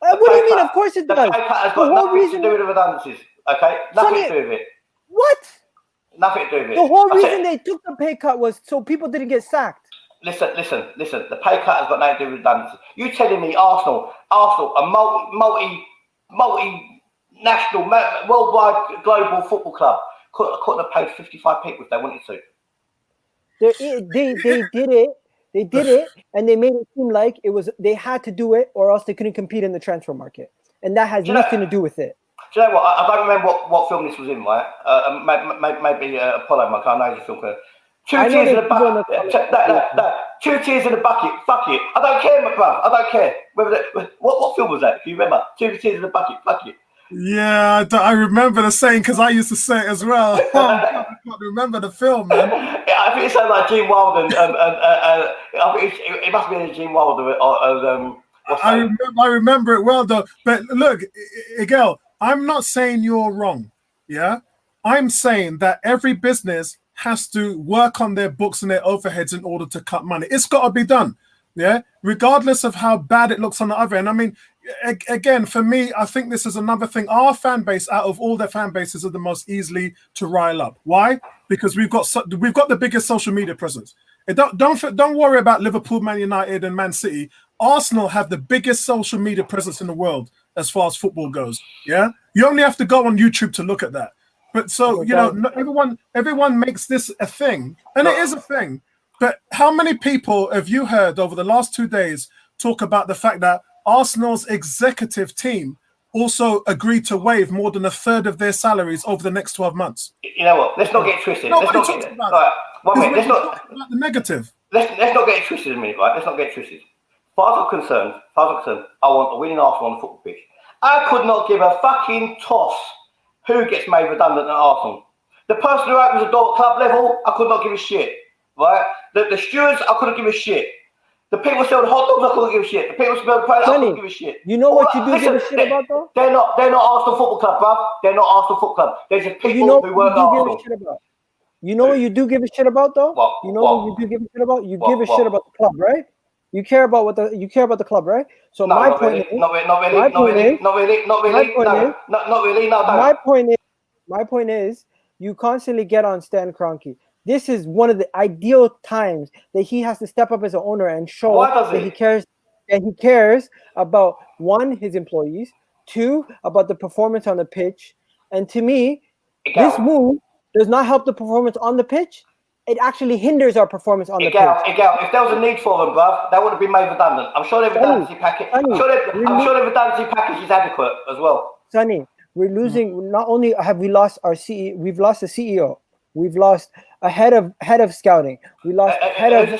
What do you mean? Of course it does. The pay cut has got nothing to do with redundancies. Okay? Nothing to do with it. What? Nothing to do with it. The whole reason they took the pay cut was so people didn't get sacked. Listen. The pay cut has got nothing to do with redundancy. You telling me Arsenal, a multi-national, worldwide, global football club couldn't have paid 55 people if they wanted to? They did it, and they made it seem like they had to do it, or else they couldn't compete in the transfer market, and that has nothing to do with it. Do you know what? I don't remember what film this was in, right? Maybe Apollo, Mark. I know it's a film. 2 tears in a bucket. 2 tears in a bucket. Fuck it. I don't care, McBuff. I don't care. What film was that? Do you remember? 2 tears in a bucket. Fuck it. Yeah, I remember the saying because I used to say it as well. I can't remember the film, man. I think it sounds like Gene Wilder. I think it must be a Gene Wilder. I remember it well, though. But look, Miguel, I'm not saying you're wrong, yeah? I'm saying that every business has to work on their books and their overheads in order to cut money. It's got to be done, yeah, regardless of how bad it looks on the other end. I mean, again, for me, I think this is another thing. Our fan base, out of all their fan bases, are the most easily to rile up. Why? Because we've got the biggest social media presence. And don't worry about Liverpool, Man United, and Man City. Arsenal have the biggest social media presence in the world as far as football goes. Yeah, you only have to go on YouTube to look at that. But so you know, everyone makes this a thing, and it is a thing. But how many people have you heard over the last 2 days talk about the fact that Arsenal's executive team also agreed to waive more than a third of their salaries over the next 12 months? You know what? Let's not get twisted. Let's not get the negative. Let's not get it twisted in a minute, right? Let's not get it twisted. As far as I'm concerned, I want a winning Arsenal on the football pitch. I could not give a fucking toss who gets made redundant at Arsenal. The person who opens the door at club level, I could not give a shit, right? The stewards, I couldn't give a shit. The people selling hot dogs, I couldn't give a shit. The people selling products, I couldn't give a shit. You know what you do give a shit about, though? They're not Arsenal Football Club, bruv. They're not Arsenal Football Club. They're just people who work at Arsenal. You know what you do give a shit about, though? What you do give a shit about? You give a shit about the club, right? You care about the club, right? So my point is, my point is, you constantly get on Stan Kroenke. This is one of the ideal times that he has to step up as an owner and show that he cares. And he cares about, one, his employees, two, about the performance on the pitch. And to me, this move does not help the performance on the pitch. It actually hinders our performance on the pitch. If there was a need for them, bruv, that would have been made redundant. I'm sure the redundancy package. I'm sure the redundancy package is adequate as well. Sonny, we're losing. Not only have we lost our CEO, we've lost a CEO. We've lost a head of scouting. We lost Who's the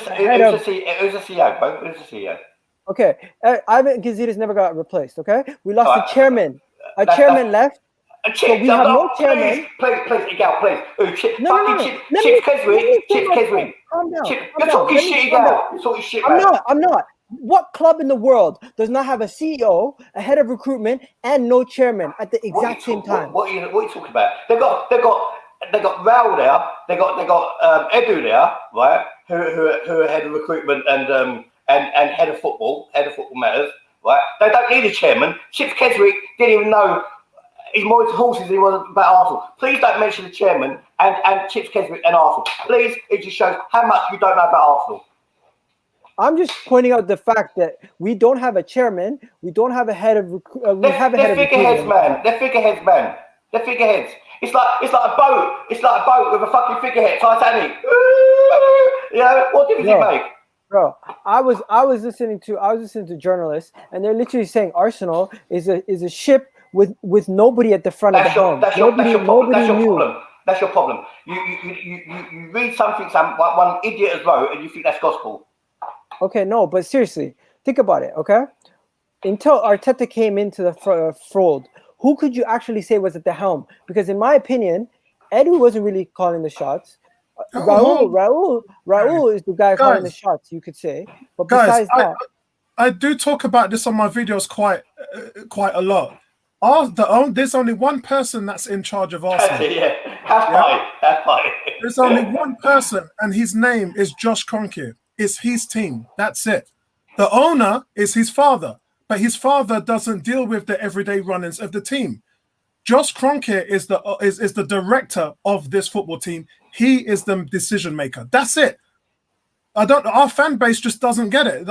CEO, bro? Who's the CEO? Okay, Ivan Gazidis never got replaced. Okay, we lost the chairman. Our chairman left. So we have no chairman. Please, Igal, please. Chips Keswick. Calm down. You're talking shit, Igal. You're talking shit, man. I'm not. What club in the world does not have a CEO, a head of recruitment, and no chairman at the exact same time? What are you talking about? They got Raul there. They got Edu there, right? Who are head of recruitment and head of football matters, right? They don't need a chairman. Chips Keswick didn't even know. He's more into horses than he was about Arsenal. Please don't mention the chairman and Chips Keswick and Arsenal. Please, it just shows how much you don't know about Arsenal. I'm just pointing out the fact that we don't have a chairman. We don't have a head of. They're figureheads, man. They're figureheads, man. They're figureheads. It's like a boat. It's like a boat with a fucking figurehead. Titanic. You know what difference it make? Bro, I was listening to journalists, and they're literally saying Arsenal is a ship with nobody at the front of the helm. That's your problem. You read something one idiot has wrote, and you think that's gospel. Okay, no, but seriously, think about it. Okay, until Arteta came into the fold, who could you actually say was at the helm? Because in my opinion, Edu wasn't really calling the shots. Raul is the guy calling the shots, you could say. But besides that, I do talk about this on my videos quite a lot. There's only one person that's in charge of Arsenal. Have fun. There's only one person, and his name is Josh Kroenke. It's his team. That's it. The owner is his father, but his father doesn't deal with the everyday run-ins of the team. Josh Kroenke is the director of this football team. He is the decision maker. That's it. Our fan base just doesn't get it.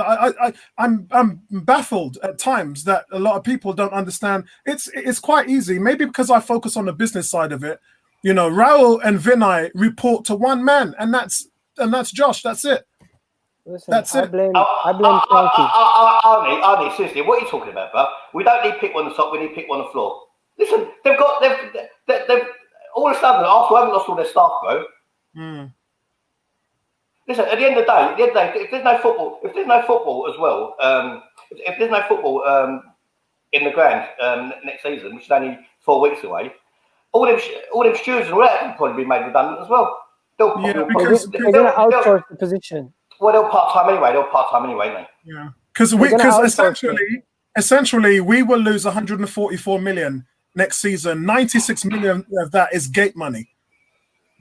I'm baffled at times that a lot of people don't understand. It's quite easy. Maybe because I focus on the business side of it. You know, Raul and Vinay report to one man, and that's Josh. That's it. Listen, that's it. I blame Kroenke. Arnie, seriously, what are you talking about, bro? We don't need pick on the top. We need pick on the floor. Listen, they've all of a sudden Arsenal haven't lost all their staff, bro. Listen, at the end of the day, if there's no football as well, if there's no football in the ground next season, which is only 4 weeks away, all them stewards and all that can probably be made redundant as well. They're going to outsource the position. Well, they're part-time anyway. Mate. Yeah, because essentially we will lose 144 million next season. 96 million of that is gate money.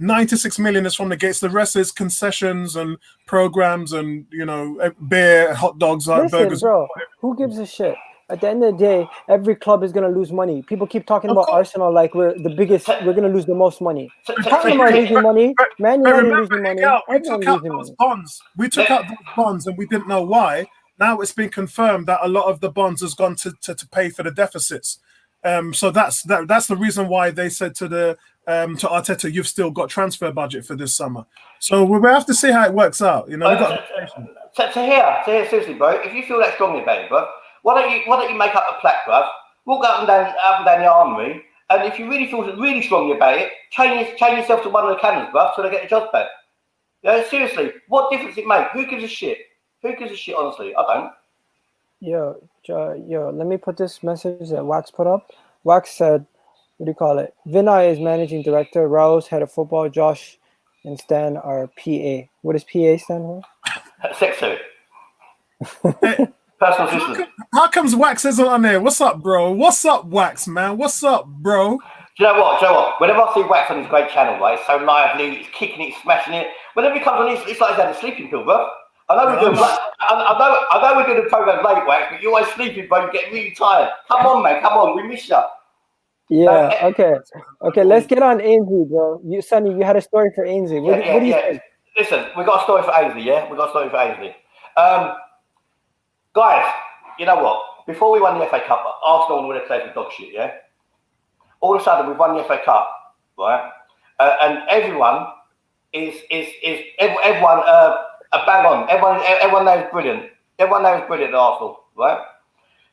96 million is from the gates. The rest is concessions and programs and, you know, beer, hot dogs, burgers. Bro, who gives a shit? At the end of the day, every club is going to lose money. People keep talking about Arsenal like we're the biggest. We're going to lose the most money. Tottenham are losing money. Man United losing money. We took out those bonds. We took out those bonds and we didn't know why. Now it's been confirmed that a lot of the bonds has gone to pay for the deficits. So that's the reason why they said to Arteta, you've still got transfer budget for this summer. So we'll have to see how it works out. You know, to hear, seriously, bro. If you feel that strongly about it, bro, why don't you make up a plaque, bro? Walk up and down the armory, and if you really feel really strongly about it, change yourself to one of the cannons, bro, so they get the job back. Yeah, seriously, what difference it make? Who gives a shit? Who gives a shit? Honestly, I don't. Yo, let me put this message that Wax put up. Wax said, what do you call it? Vinay is managing director, Rao's head of football, Josh and Stan are PA. What does PA stand for? Secretary. Personal assistant. How comes Wax isn't on there? What's up, bro? What's up, Wax, man? What's up, bro? Do you know what? Whenever I see Wax on his great channel, right, it's so lively, he's kicking it, smashing it. Whenever he comes on, it's like he's had a sleeping pill, bro. I know we're doing the program late, Wax, but you're always sleeping, bro. You get really tired. Come on, man. Come on. We miss you. Yeah. Okay. Let's get on Ainsley, bro. Sonny, you had a story for Ainsley. What do you think? Listen, we got a story for Ainsley. Yeah, we got a story for Ainsley. Guys, you know what? Before we won the FA Cup, Arsenal would have played with dog shit. Yeah. All of a sudden, we've won the FA Cup, right? And everyone is everyone. Bang on. Everyone knows brilliant. Everyone knows brilliant at Arsenal, right?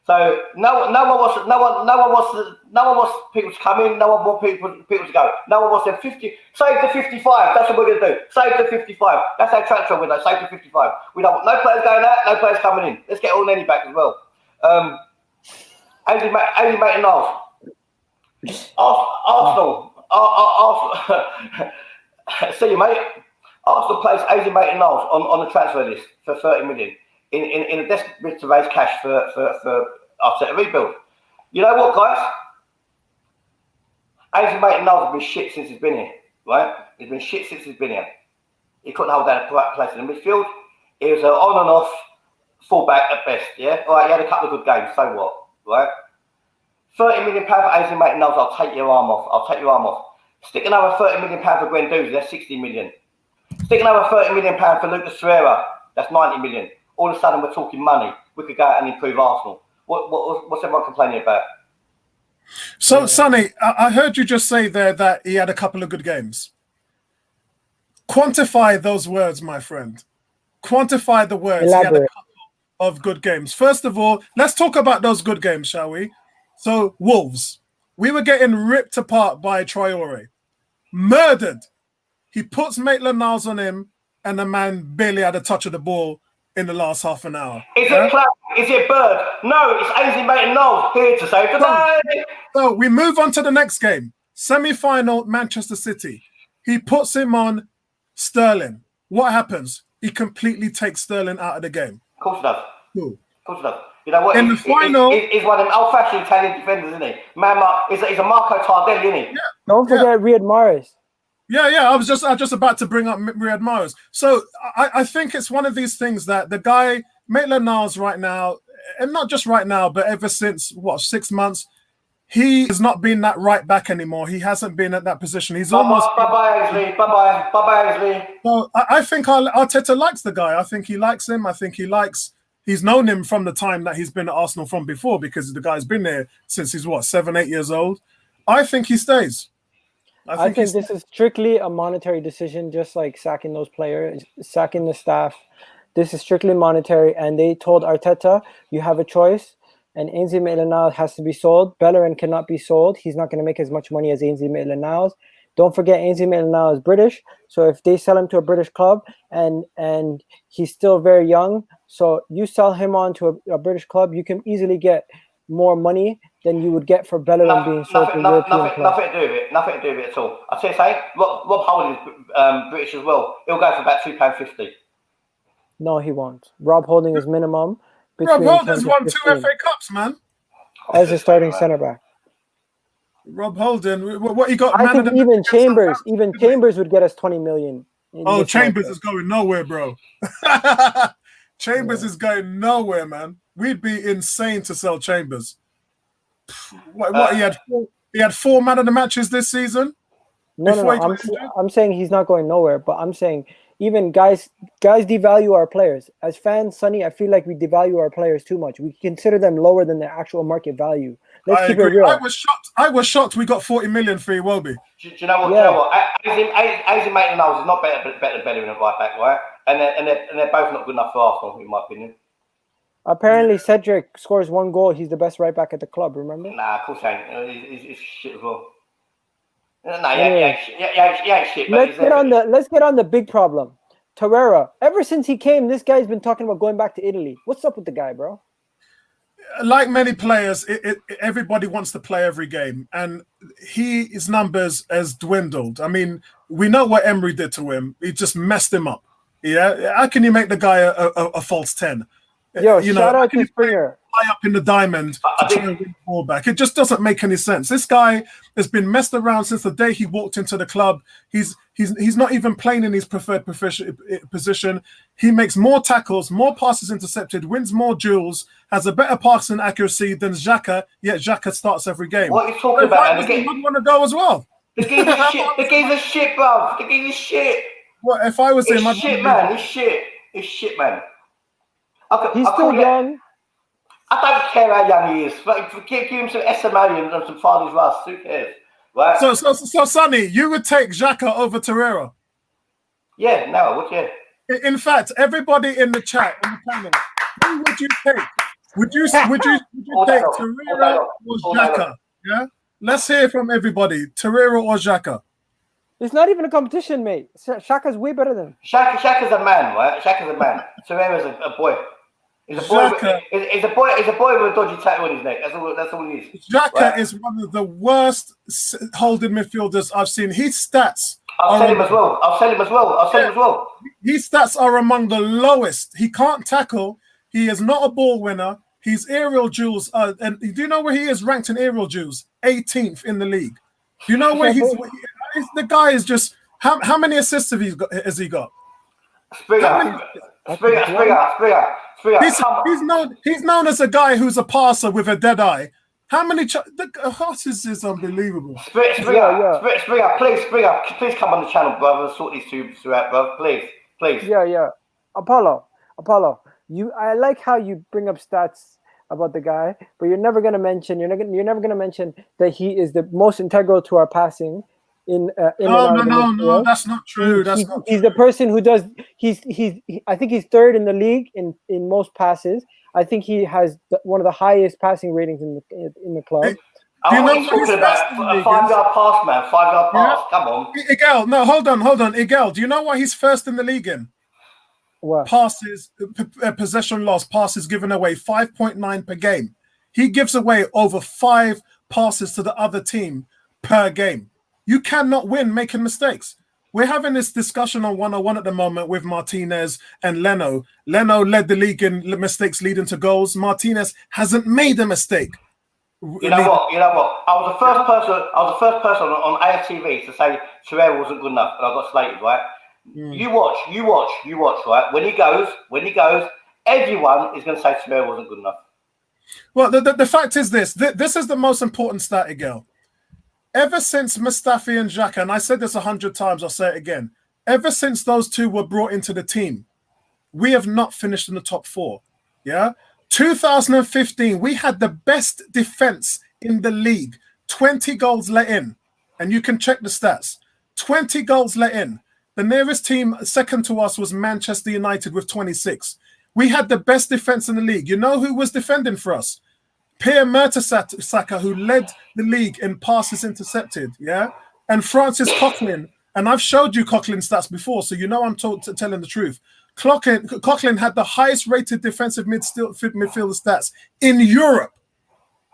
So no one wants people to come in. No one wants people to go. No one wants them 50. Save the 55. That's what we're gonna do. Save the 55. That's our transfer window. Save the 55. We don't want no players going out. No players coming in. Let's get all Nenny back as well. Ainsley Maitland-Niles. Arsenal. See you, mate. Arsenal placed Ainsley Maitland-Niles on the transfer list for 30 million in a desperate to raise cash for Arteta rebuild. You know what, guys? Ainsley Maitland-Niles has been shit since he's been here, right? He's been shit since he's been here. He couldn't hold down a place in the midfield. He was an on and off fullback at best, yeah? All right, he had a couple of good games, so what, right? £30 million for Ainsley Maitland-Niles, I'll take your arm off. Stick another £30 million for Guendouzi, that's 60 million. Stick another £30 million for Lucas Torreira, that's 90 million. All of a sudden, we're talking money. We could go out and improve Arsenal. What's everyone complaining about? So, Sonny, I heard you just say there that he had a couple of good games. Quantify those words, my friend. Quantify the words. Elaborate. He had a couple of good games. First of all, let's talk about those good games, shall we? So, Wolves. We were getting ripped apart by Traore. Murdered. He puts Maitland-Niles on him, and the man barely had a touch of the ball in the last half an hour. Is it Cloud? Is it Bird? No, it's Ainsley Maitland-Niles here to save the day. So we move on to the next game. Semi-final, Manchester City. He puts him on Sterling. What happens? He completely takes Sterling out of the game. Of course he does. Cool. Of course he does. You know what? In the final... He's one of them old-fashioned Italian defenders, isn't he? He's a Marco Tardelli, isn't he? Yeah. Don't forget Riyad Mahrez. Yeah. I was just about to bring up Riyad Mahrez. So I think it's one of these things that the guy Maitland-Niles right now, and not just right now, but ever since 6 months, he has not been that right back anymore. He hasn't been at that position. He's almost bye Ainsley. Bye Ainsley. So I think Arteta likes the guy. I think he likes him. I think he's known him from the time that he's been at Arsenal from before, because the guy's been there since he's 7, 8 years old. I think he stays. I think this is strictly a monetary decision, just like sacking those players, sacking the staff. This is strictly monetary, and they told Arteta, you have a choice, and Ainsley Maitland-Niles has to be sold. Bellerin cannot be sold. He's not going to make as much money as Ainsley Maitland-Niles. Don't forget, Ainsley Maitland-Niles is British, so if they sell him to a British club, and he's still very young, so you sell him on to a British club, you can easily get more money than you would get for Bellerin being sold to a European club. Nothing to do with it. Nothing to do with it at all. I'll tell you something. Rob Holding is British as well. He'll go for about £2.50. No, he won't. Rob Holding is minimum. Rob Holding's won 2 FA Cups, man. As a starting centre back. Rob Holden, what he got? I think even Chambers would get us 20 million. Oh, Chambers is going nowhere, bro. Chambers is going nowhere, man. We'd be insane to sell Chambers. What he had 4 man of the matches this season. No. I'm saying he's not going nowhere, but I'm saying even guys devalue our players. As fans, Sonny, I feel like we devalue our players too much. We consider them lower than their actual market value. Let's keep it real. I was shocked we got 40 million for Iwobi. Do you know what? Yeah. Do you know what? Maitlandniles is not better than Bellerin at right back, right? And they're both not good enough for Arsenal, in my opinion. Apparently, Cedric scores 1 goal. He's the best right back at the club. Remember? Nah, of course he ain't. He's shit as well. Nah, yeah, shit. Let's get on the big problem. Torreira. Ever since he came, this guy's been talking about going back to Italy. What's up with the guy, bro? Like many players, everybody wants to play every game, and his numbers has dwindled. I mean, we know what Emery did to him. He just messed him up. Yeah, how can you make the guy a false 10? Yo, shout out to Springer. High up in the diamond to try and win the ball back. It just doesn't make any sense. This guy has been messed around since the day he walked into the club. He's not even playing in his preferred position. He makes more tackles, more passes intercepted, wins more duels, has a better passing accuracy than Xhaka, yet Xhaka starts every game. What are you talking about? He would want to go as well. The game's a shit. The game's a shit, bro. The game is shit. Well, if I was him, it's shit, man. It's shit. It's shit, man. He's still young. I don't care how young he is. Give him some SMA and some Father's Rust. Who cares? Right? So, Sonny, you would take Xhaka over Torreira? Yeah, no, I would, yeah. In fact, everybody in the chat, in the panel, who would you take? Would you take Torreira or Xhaka? Yeah? Let's hear from everybody. Torreira or Xhaka? It's not even a competition, mate. Xhaka's way better than him. Xhaka's a man, right? Xhaka's a man. Torreira's a boy. He's a boy. He's a boy with a dodgy tattoo on his neck. That's all he is. Xhaka right? is one of the worst holding midfielders I've seen. His stats. I'll sell him as well. His stats are among the lowest. He can't tackle. He is not a ball winner. His aerial duels. And do you know where he is ranked in aerial duels? 18th in the league. Do you know where the guy is just. How many assists has he got? Springer. He's known as a guy who's a passer with a dead eye. How many? The horse is unbelievable. Springer, please come on the channel, brother. Sort these two out, brother. Please. Yeah. Apollo. I like how you bring up stats about the guy, but you're never gonna mention that he is the most integral to our passing. No, that's not true. He's the person who does. I think he's 3rd in the league in most passes. I think he has one of the highest passing ratings in the club. Do you know what talking about? A 5-yard pass, man. 5-yard pass. Yeah. Come on. Igel, no, hold on. Igel, do you know what he's 1st in the league in? What? Passes, possession loss, passes given away, 5.9 per game. He gives away over 5 passes to the other team per game. You cannot win making mistakes. We're having this discussion on 101 at the moment with Martinez and Leno. Leno led the league in mistakes leading to goals. Martinez hasn't made a mistake. You know what? I was the first person on AFTV to say Torreira wasn't good enough, and I got slated, right? You watch, right? When he goes, everyone is going to say Torreira wasn't good enough. Well, the fact is this is the most important stat, Igel. Ever since Mustafi and Xhaka, and I said this 100 times, I'll say it again. Ever since those two were brought into the team, we have not finished in the top 4. Yeah, 2015, we had the best defense in the league. 20 goals let in, and you can check the stats. 20 goals let in. The nearest team second to us was Manchester United with 26. We had the best defense in the league. You know who was defending for us? Pierre Mertesacker, who led the league in passes intercepted, yeah? And Francis Coquelin, and I've showed you Coquelin's stats before, so you know I'm telling the truth. Coquelin had the highest rated defensive midfielder stats in Europe,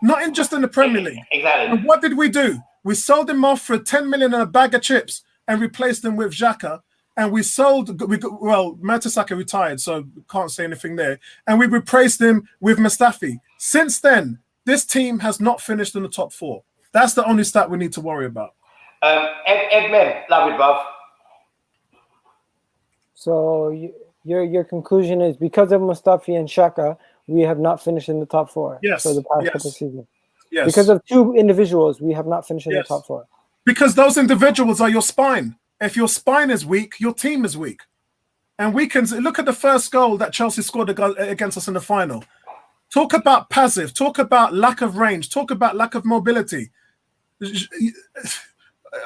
not just in the Premier League. Exactly. And what did we do? We sold him off for 10 million and a bag of chips and replaced him with Xhaka. And Mertesacker retired, so can't say anything there. And we replaced him with Mustafi. Since then, this team has not finished in the top 4. That's the only stat we need to worry about. Ed Mem, love you, bruv. So your conclusion is because of Mustafi and Xhaka, we have not finished in the top 4 Yes. for the past Yes. couple of seasons. Yes. Because of 2 individuals, we have not finished in the top 4. Because those individuals are your spine. If your spine is weak, your team is weak. And we can look at the first goal that Chelsea scored against us in the final. Talk about passive. Talk about lack of range. Talk about lack of mobility.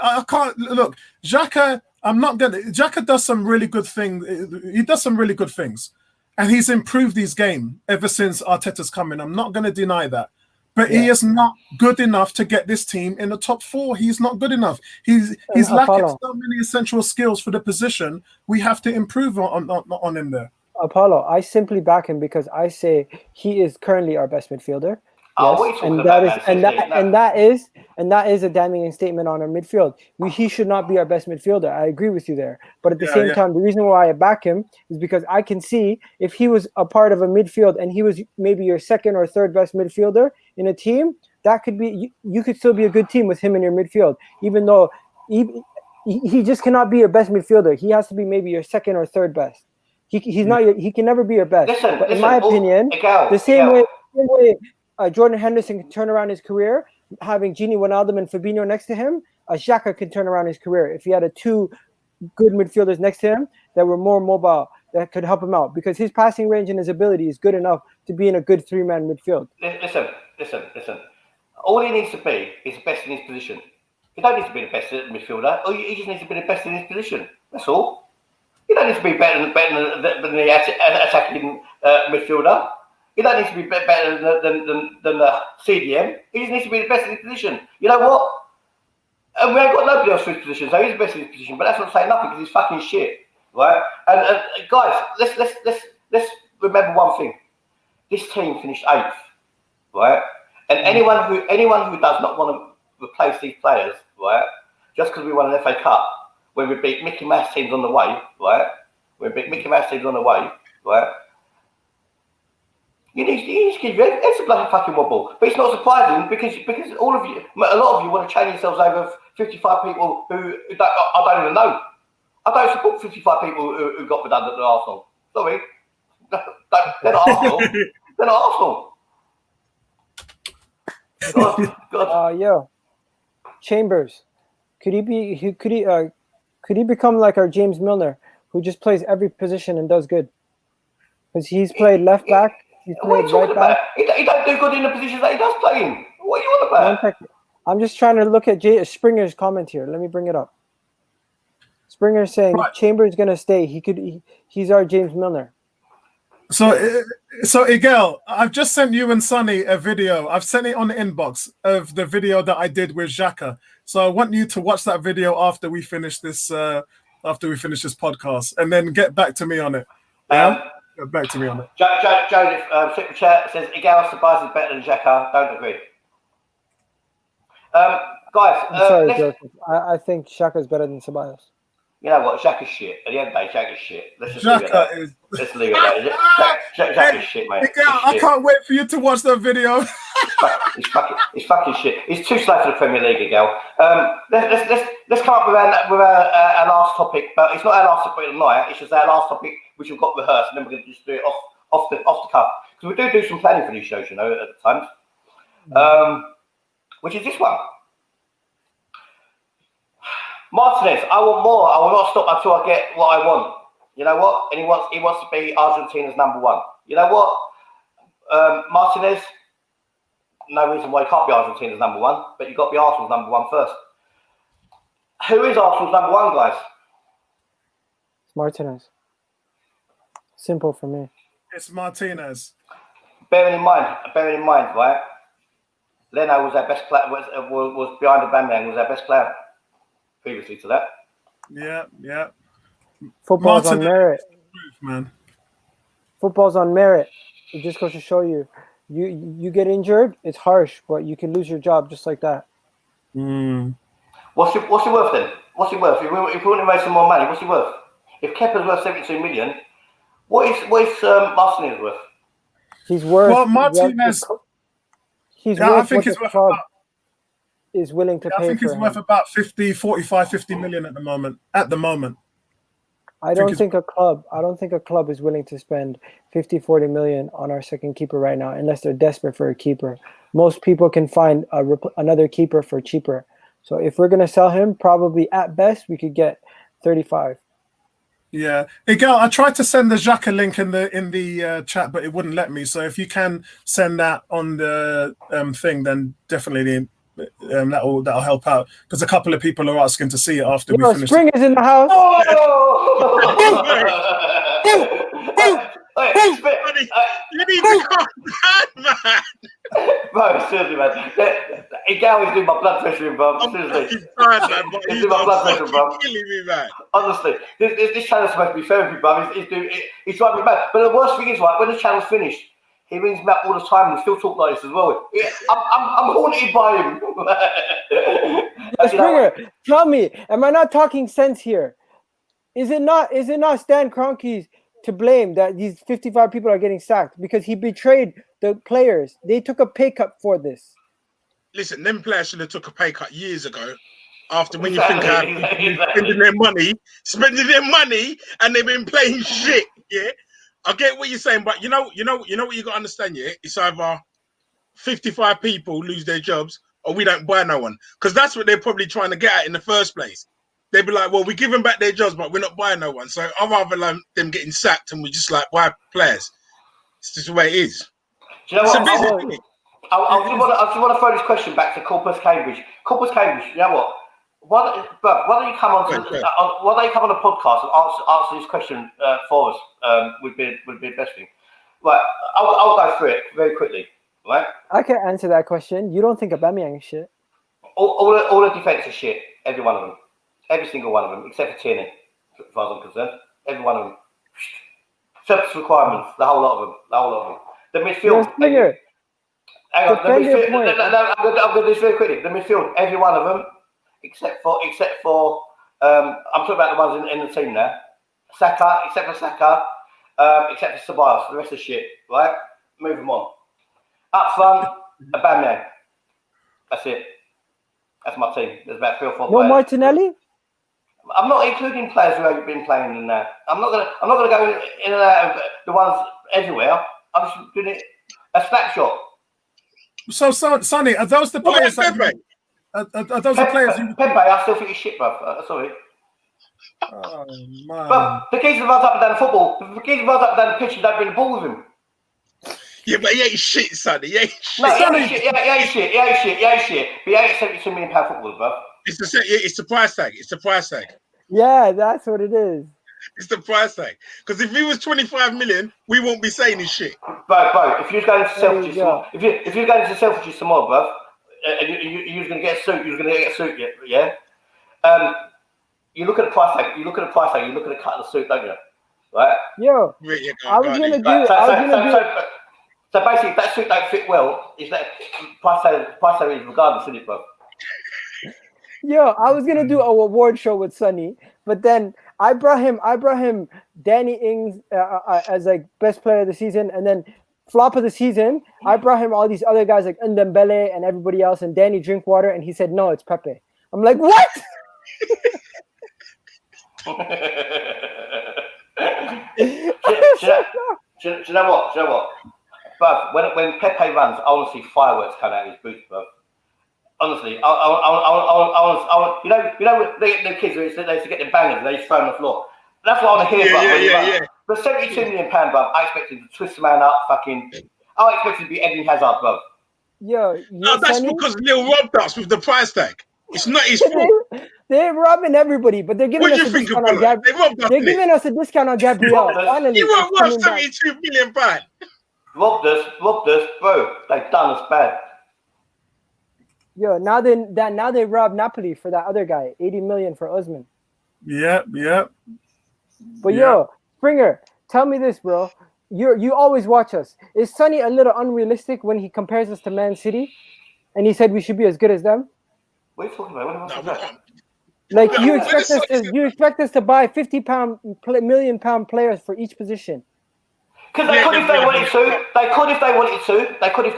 I can't look. Xhaka, Xhaka does some really good things. He does some really good things, and he's improved his game ever since Arteta's come in. I'm not going to deny that, but he is not good enough to get this team in the top 4. He's not good enough. He's lacking so many essential skills for the position. We have to improve on him there. Apollo, I simply back him because I say he is currently our best midfielder. Yes, and that is a damning statement on our midfield. He should not be our best midfielder. I agree with you there. But at the same time, the reason why I back him is because I can see if he was a part of a midfield and he was maybe your second or third best midfielder in a team, that could be you could still be a good team with him in your midfield. Even though he just cannot be your best midfielder. He has to be maybe your second or third best. He's not. He can never be your best. But in my opinion, the same way Jordan Henderson can turn around his career, having Gini Wijnaldum and Fabinho next to him, Xhaka can turn around his career if he had 2 good midfielders next to him that were more mobile, that could help him out, because his passing range and his ability is good enough to be in a good 3-man midfield. Listen. All he needs to be is the best in his position. He don't need to be the best midfielder. He just needs to be the best in his position. That's all. He don't need to be better than the attacking midfielder. He don't need to be better than the CDM. He just needs to be the best in his position. You know what? And we ain't got nobody else for his position, so he's the best in his position. But that's not saying nothing because he's fucking shit, right? And guys, let's remember one thing. This team finished 8th, right? And anyone who does not want to replace these players, right? Just because we won an FA Cup, when we beat Mickey Mouse teams on the way, right? Right? You need to give your heads a bloody fucking wobble. But it's not surprising because a lot of you want to chain yourselves over 55 people who I don't even know. I don't support 55 people who got redundant at Arsenal. Sorry. They're not Arsenal. They're not Arsenal. God. Chambers. Could he become like our James Milner, who just plays every position and does good? Because he's played left back. He's played right back. He don't do good in the positions that he does play in. What are you on about? 1 second. I'm just trying to look at Springer's comment here. Let me bring it up. Springer's saying Chambers going to stay. He's our James Milner. So Igel, I've just sent you and Sonny a video. I've sent it on the inbox of the video that I did with Xhaka. So I want you to watch that video after we finish this podcast, and then get back to me on it. Get back to me on it. Joseph, Super Chat says Igor Ceballos is better than Xhaka. Don't agree. Guys, I'm sorry, Joseph. I think Xhaka is better than Ceballos. You know what? Xhaka's shit. At the end of the day, Xhaka's shit. Let's just leave it at that. Let's leave it at that. Xhaka's shit, mate. I can't wait for you to watch that video. It's fucking shit. It's too slow for the Premier League, Miguel. Let's come up with our last topic, but it's not our last topic tonight. It's just our last topic, which we've got rehearsed, and then we're going to just do it off the cuff, because we do some planning for these shows, you know, at the times. Which is this one. Martinez, I want more. I will not stop until I get what I want. You know what? And he wants to be Argentina's number 1. You know what? Martinez, no reason why he can't be Argentina's number 1, but you've got to be Arsenal's number 1 first. Who is Arsenal's number 1, guys? It's Martinez. Simple for me. It's Martinez. Bearing in mind, right? Leno was our best player. Was behind Aubameyang, was our best player previously to that. Yeah. Football's on merit, man. Football's on merit. It just goes to show you, you get injured, it's harsh, but you can lose your job just like that. What's it worth then? What's it worth? If we want to raise some more money, what's it worth? If Kepa's worth 72 million, what is Martinez worth? He's worth. Well, Martinez. I think he's worth. is willing to I pay think for he's him. worth about 50 million at the moment. I don't think a club is willing to spend 50-40 million on our second keeper right now unless they're desperate for a keeper. Most people can find another keeper for cheaper. So if we're going to sell him, probably at best we could get 35. Yeah, Miguel, I tried to send the xhaka link in the chat, but it wouldn't let me. So if you can send that on the thing, then definitely that'll help out, because a couple of people are asking to see it after we finish. Spring is in the house. You need to calm down, man. Bro, seriously, man. Miguel is doing my blood pressure, bro. Seriously. He's tired, man, but He's doing my blood pressure, bro. killing me, man. Honestly, this channel's supposed to be therapy, bro. He's driving me mad. But the worst thing is, right, when the channel's finished, he rings me up all the time and still talk like this as well. I'm haunted by him. Springer, tell me, am I not talking sense here? Is it not Stan Kroenke's to blame that these 55 people are getting sacked because he betrayed the players? They took a pay cut for this. Listen, them players should have took a pay cut years ago. After when you think how spending their money, and they've been playing shit. Yeah, I get what you're saying, but you know what you got to understand. Yeah, it's either 55 people lose their jobs or we don't buy no one, because that's what they're probably trying to get at in the first place. They'd be like, well, we give them back their jobs, but we're not buying no one. So I'd rather like them getting sacked and we just like buy players. It's just the way it is. Do you know it's what? a business, isn't it? I just want to throw this question back to Corpus Cambridge. Corpus Cambridge, you know what? Why don't you come on the podcast and answer this question for us? Would be the best thing. Right, I'll go through it very quickly. Right? I can answer that question. You don't think aubameyang is shit? All the defense is shit. Every one of them. Every single one of them, except for Tierney, as far as I'm concerned. Every one of them. Surplus requirements, the whole lot of them. The midfield. Hang on, I'm going to do this very quickly. The midfield, every one of them, except for I'm talking about the ones in the team now. Saka, except for Ceballos, the rest of shit, right? Move them on. Up front, Aubameyang. That's it. That's my team. There's about 3 or 4 players. No Martinelli? I'm not including players who have been playing in that. I'm not gonna go in and out of the ones everywhere. I'm just doing it a snapshot. So, Sonny, are those the players? Are those the players? Pepe, I still think he's shit, bro. Sorry. Oh man. But the geezer runs up and down the football. The geezer runs up and down the pitch and don't bring the ball with him. Yeah, but he ain't shit, Sonny. He ain't shit. No, he ain't shit. But he ain't £72 million footballer, bro. It's the price tag. It's the price tag. Yeah, that's what it is. It's the price tag. Because if he was 25 million, we won't be saying his shit. Bro, if you're going to Selfridges tomorrow, if you're going to Selfridges tomorrow, bro, and you're going to get a suit, yeah. You look at the price tag. You look at the cut of the suit, don't you? Right? Yo, I was gonna do. So basically, if that suit don't fit well, is that price tag is regardless, isn't it, bro? Yo, I was gonna do a award show with Sonny, but then I brought him Danny Ings as like best player of the season, and then flop of the season. I brought him all these other guys like Ndembele and everybody else, and Danny Drinkwater, and he said no, it's Pepe. I'm like, what? Do you know what? But when Pepe runs, I want to see fireworks come out of his boots, bro. Honestly, you know, the kids they used to get the bangers and they just throw on the floor. That's what I want to hear, bro. Yeah. But £72 million, bro, I expect him to twist the man up, I expect him to be Eden Hazard, bro. Yo, no, that's Sonny? Because Lil robbed us with the price tag. It's not his fault. They're robbing everybody, but they're giving us a discount on Gabriel. They're giving us a discount on Gabriel. Finally, you weren't worth £72 million. Robbed us, bro. They've done us bad. Yo, now they rob Napoli for that other guy, 80 million for Usman. Yeah. But yo, Springer, tell me this, bro. You always watch us. Is Sonny a little unrealistic when he compares us to Man City, and he said we should be as good as them? What are you talking about? Like you expect us to buy £50 million players for each position? Because they could if they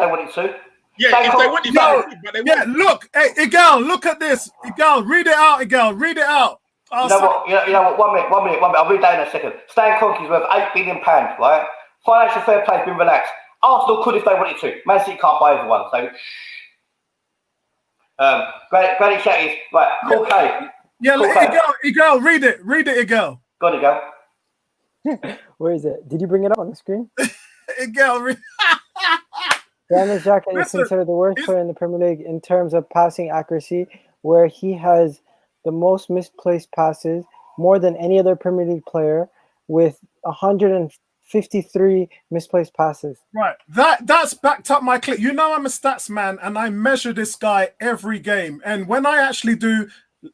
wanted to. Yeah, if they want you to, but they yeah, look, hey, Igal, look at this. Igal, read it out, Igal, read it out. You know what? 1 minute. I'll read that in a second. Stan Kroenke's worth £8 billion, right? Financial fair play's been relaxed. Arsenal could if they wanted to. Man City can't buy everyone. So, Granny Chat is right. Okay. Yeah, Igal, read it, Igal. Go on, Igal. Where is it? Did you bring it up on the screen? Igal, read. Granit Xhaka is considered the worst player in the Premier League in terms of passing accuracy, where he has the most misplaced passes, more than any other Premier League player, with 153 misplaced passes. Right, that's backed up my clip. You know I'm a stats man, and I measure this guy every game. And when I actually do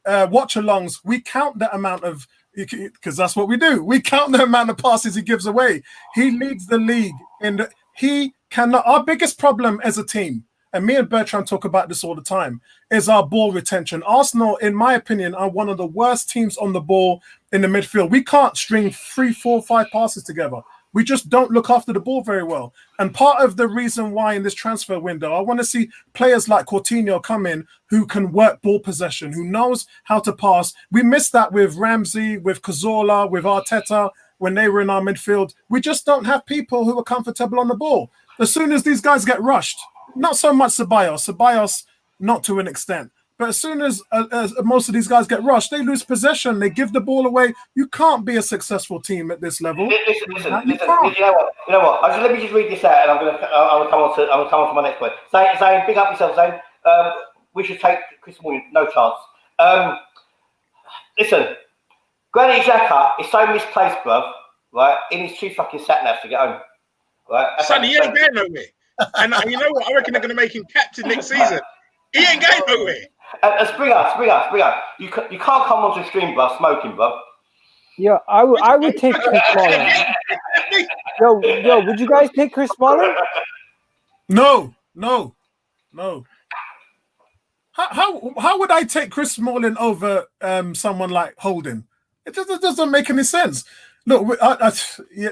watch-alongs, we count the amount of, because that's what we do. We count the amount of passes he gives away. He leads the league, and he cannot. Our biggest problem as a team, and me and Bertrand talk about this all the time, is our ball retention. Arsenal, in my opinion, are one of the worst teams on the ball in the midfield. We can't string 3, 4, 5 passes together. We just don't look after the ball very well. And part of the reason why in this transfer window, I want to see players like Coutinho come in who can work ball possession, who knows how to pass. We missed that with Ramsey, with Cazorla, with Arteta when they were in our midfield. We just don't have people who are comfortable on the ball. As soon as these guys get rushed, not so much Ceballos, not to an extent. But as soon as most of these guys get rushed, they lose possession. They give the ball away. You can't be a successful team at this level. Listen. You know what? Let me just read this out, and I'm gonna come on to my next point. Zane, big up yourself, Zane. We should take Chris Smalling. No chance. Listen, Granit Xhaka is so misplaced, bruv. Right? He needs 2 fucking sat-navs to get home. Right? Sonny, he ain't going nowhere. And you know what? I reckon they're going to make him captain next season. He ain't going nowhere. Springer. You can't come onto the stream, bruv, smoking, bruv. Yeah, I would take Chris Smalling. Yo, would you guys take Chris Smalling? No. How would I take Chris Smalling over someone like Holding? It just doesn't make any sense. Look,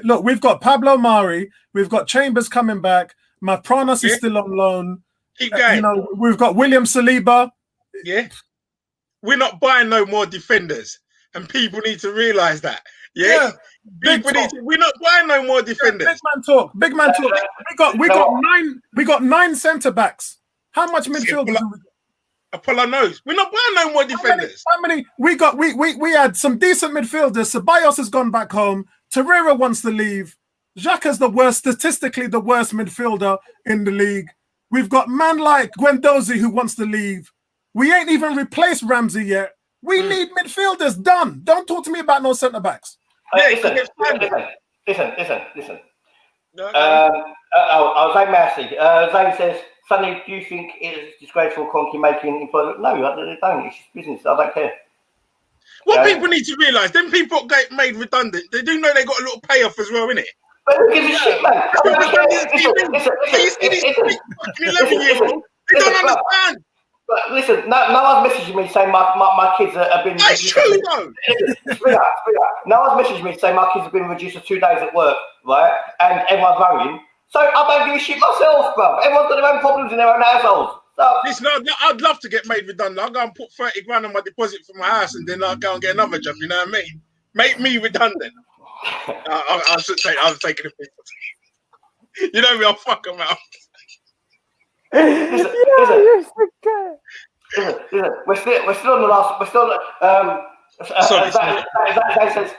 look, we've got Pablo Mari, we've got Chambers coming back. Mapranas is still on loan. Keep going. We've got William Saliba. Yeah. We're not buying no more defenders. And people need to realise that. Yeah. We're not buying no more defenders. Yeah, big man talk. We got 9 centre backs. How much midfielders do we got? Apollo knows. We're not buying no more defenders. How many? We had some decent midfielders. Ceballos has gone back home. Torreira wants to leave. Xhaka's statistically the worst midfielder in the league. We've got man like Guendouzi who wants to leave. We ain't even replaced Ramsey yet. We need midfielders. Done. Don't talk to me about no centre backs. Listen. Zane Massey. Zane says, Sonny, do you think it's disgraceful Kroenke making employment? No, I don't. It's just business. I don't care. What people need to realise, them people get made redundant. They do know they got a little payoff as well, innit? But who gives a shit, man? Listen, 11-year-old. They don't understand. But listen, no one's messaging me saying my kids have been. That's true, though. No one's messaging me saying my kids have been reduced to 2 days at work, right? And everyone's worrying. So I don't give a shit myself, bro. Everyone's got their own problems in their own households. So, listen, I'd love to get made redundant. I'll go and put 30 grand on my deposit for my house, and then I'll go and get another job. You know what I mean? Make me redundant. I was taking a piece. You know me, I'll fuck them out. Listen. We're still on the last. We're still. That says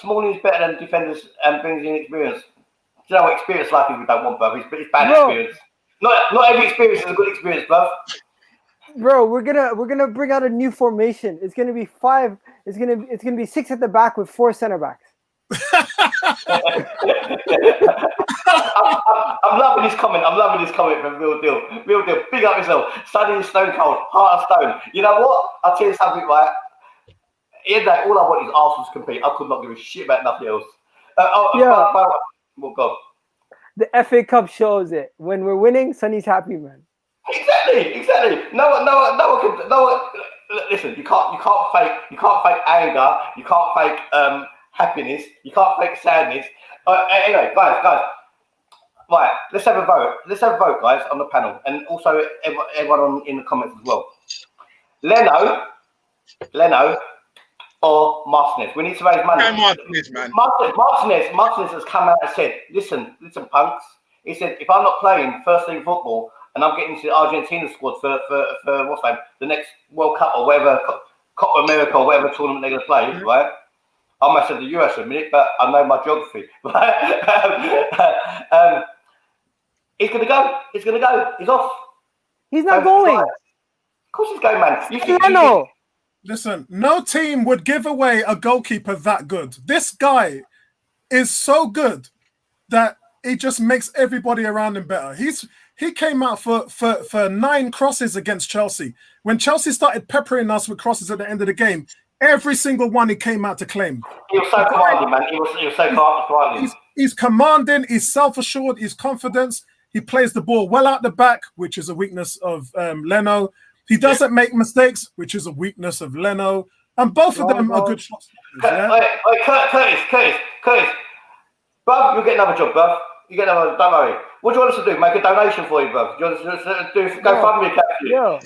Smalling is better than defenders and brings in experience. Do you know what experience like is we don't want, bruv? It's bad experience. Not every experience is a good experience, bruv. Bro, we're gonna bring out a new formation. It's gonna be 5. It's gonna be 6 at the back with 4 center backs. I'm loving this comment. From Real Deal. Big up yourself. Sonny is stone cold, heart of stone. You know what? I'll tell you something, right? In that, all I want is Arsenal to compete. I could not give a shit about nothing else. Well, God. The FA Cup shows it. When we're winning, Sonny's happy, man. Exactly. No one. Listen, you can't fake anger. You can't fake happiness. You can't fake sadness. Anyway, guys, Right, let's have a vote. Let's have a vote, guys, on the panel, and also everyone in the comments as well. Leno, or Martinez. We need to raise money. Martinez, man. Martinez has come out and said, listen, punks. He said, if I'm not playing first league football and I'm getting to the Argentina squad for what's name, the next World Cup or whatever, Copa America or whatever tournament they're going to play, right? I almost said the US for a minute, but I know my geography. Right? He's going to go. He's off. He's not going. Of course he's going, man. No. Listen, no team would give away a goalkeeper that good. This guy is so good that it just makes everybody around him better. He came out for 9 crosses against Chelsea. When Chelsea started peppering us with crosses at the end of the game, every single one he came out to claim. He was so commanding, man. He was so commanding. He's commanding, he's self-assured, he's confident. He plays the ball well out the back, which is a weakness of Leno. He doesn't make mistakes, which is a weakness of Leno. And both of them are good shots. Curtis. Bruv, you'll get another job, bruv. You get another, don't worry. What do you want us to do? Make a donation for you, bruv? Do you want us to go fund me a captain? Yeah.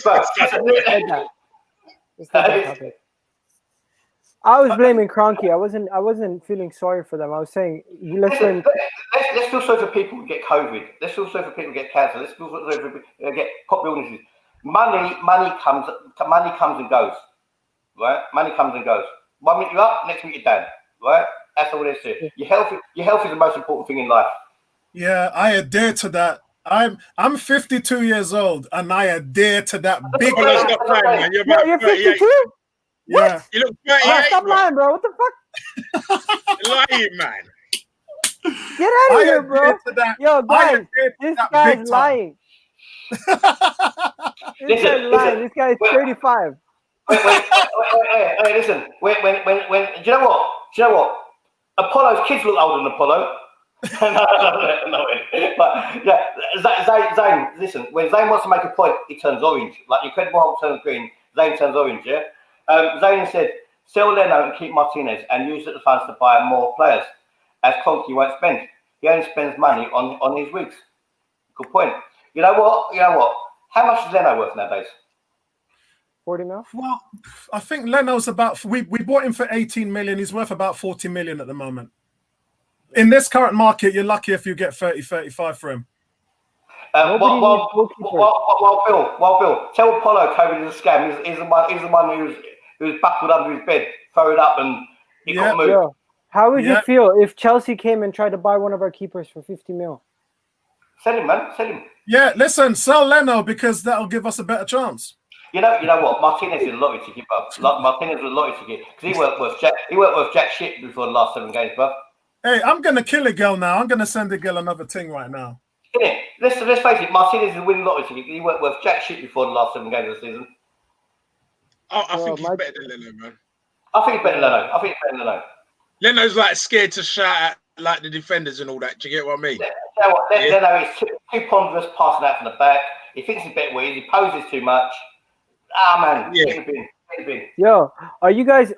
I was blaming Kroenke. I wasn't feeling sorry for them. I was saying, let's feel sorry for people who get COVID. Let's feel sorry for people who get cancer. Let's feel sorry for people who get popular illnesses. Money comes and goes, right? Money comes and goes. 1 minute you're up, next minute you're down, right? That's all there is to it. Your health is the most important thing in life. Yeah, I adhere to that. I'm 52 years old, and I adhere to that big. You're 52. Yeah, you look 38. Stop lying, bro. What the fuck? You're lying, man. Get out of here, bro. Yo, guys, this guy's lying. This guy's lying. This guy's 35. Wait, listen. When do you know what? Apollo's kids look older than Apollo. no. But yeah, Zane, listen. When Zane wants to make a point, he turns orange. Like Incredible Hulk turns green, Zane turns orange. Yeah. Zane said, sell Leno and keep Martinez and use the funds to buy more players, as Kroenke won't spend. He only spends money on his wigs. Good point. You know what? How much is Leno worth nowadays? 40 mil? Well, I think Leno's about, we bought him for 18 million. He's worth about 40 million at the moment. In this current market, you're lucky if you get 30, 35 for him. Bill, tell Apollo COVID is a scam. He's the one who's buckled under his bed, throw it up, and he got moved. Yeah. How would you feel if Chelsea came and tried to buy one of our keepers for 50 mil? Sell him, man. Sell him. Yeah, listen, sell Leno because that'll give us a better chance. You know what? Martinez is a lottery ticket, bro. Martinez is a lottery ticket because he weren't worth jack shit before the last 7 games, bro. Hey, I'm gonna kill a girl now. I'm gonna send a girl another thing right now. Yeah, let's face it. Martinez is a winning lottery ticket. He weren't worth jack shit before the last 7 games of the season. Oh, I think he's better than Leno, man. I think he's better than Leno. Leno's like scared to shout at like the defenders and all that. Do you get what I mean? Leno is too ponderous, passing out from the back. He thinks he's a bit weird. He poses too much. Man. Yeah. Yo, are you guys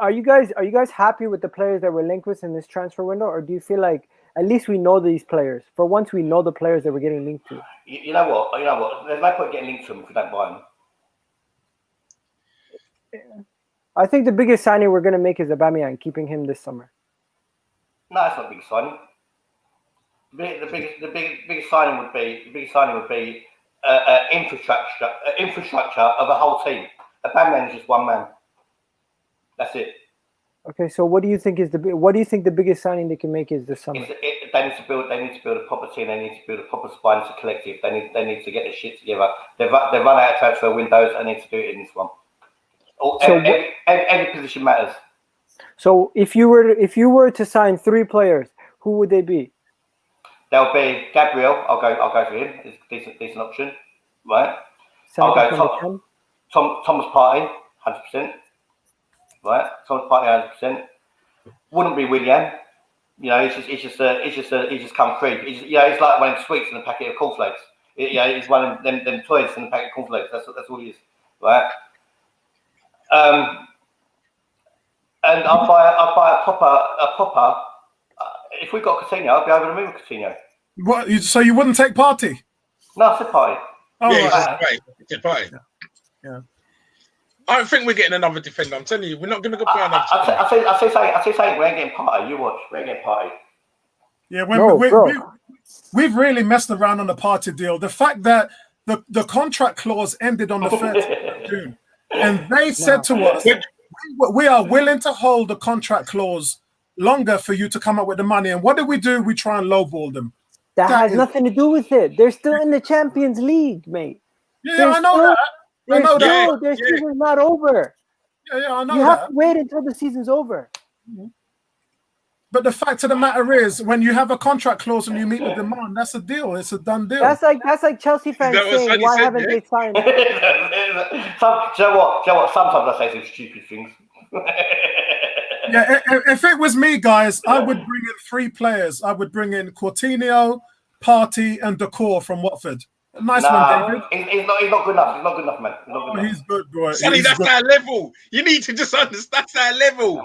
happy with the players that were linked with in this transfer window, or do you feel like at least we know these players? For once, we know the players that we're getting linked to. You know what? There's no point getting linked to them if we don't buy them. I think the biggest signing we're going to make is Aubameyang, keeping him this summer. No, that's not the biggest signing. The biggest signing would be infrastructure of a whole team. Aubameyang is just one man. That's it. Okay, so what do you think the biggest signing they can make is this summer? They need to build a proper team. They need to build a proper spine to collective. They need to get their shit together. They've run out of transfer windows. I need to do it in this one. Every position matters. So if you were to sign 3 players, who would they be? There'll be Gabriel. I'll go for him. It's a decent option, right? I'll go Thomas Partey, 100%. Right, Thomas Partey, 100%. Wouldn't be Willian. You know, he's just come free. He's like one of them sweets in a packet of cornflakes. He's one of them toys in a packet of cornflakes. That's all he is, right? And I'll buy a proper. If we got Coutinho, I'd be over the moon with Coutinho. What? So you wouldn't take Party? No, it's a party. Oh, Yeah, right. it's a party. Yeah. I don't think we're getting another defender. I'm telling you, we're not going to go buy another defender. I say something. We ain't getting Party. You watch. We ain't getting Party. Yeah, when we've really messed around on the Party deal. The fact that the contract clause ended on the 30th of June, and they said to us, we are willing to hold the contract clause longer for you to come up with the money. And what do? We try and lowball them. That has nothing to do with it. They're still in the Champions League, mate. Yeah, I know that. Their season's not over. Yeah, I know You have to wait until the season's over. But the fact of the matter is, when you have a contract clause and you meet the demand, that's a deal. It's a done deal. That's like Chelsea fans saying, why haven't they signed? Do you know what? Sometimes I say some stupid things. Yeah, if it was me, guys, I would bring in 3 players. I would bring in Coutinho, Partey, and Decor from Watford. Nice one, David. He's not good enough. He's not good enough, man. He's good, bro. Sonny, that's our level. You need to just understand that's our level.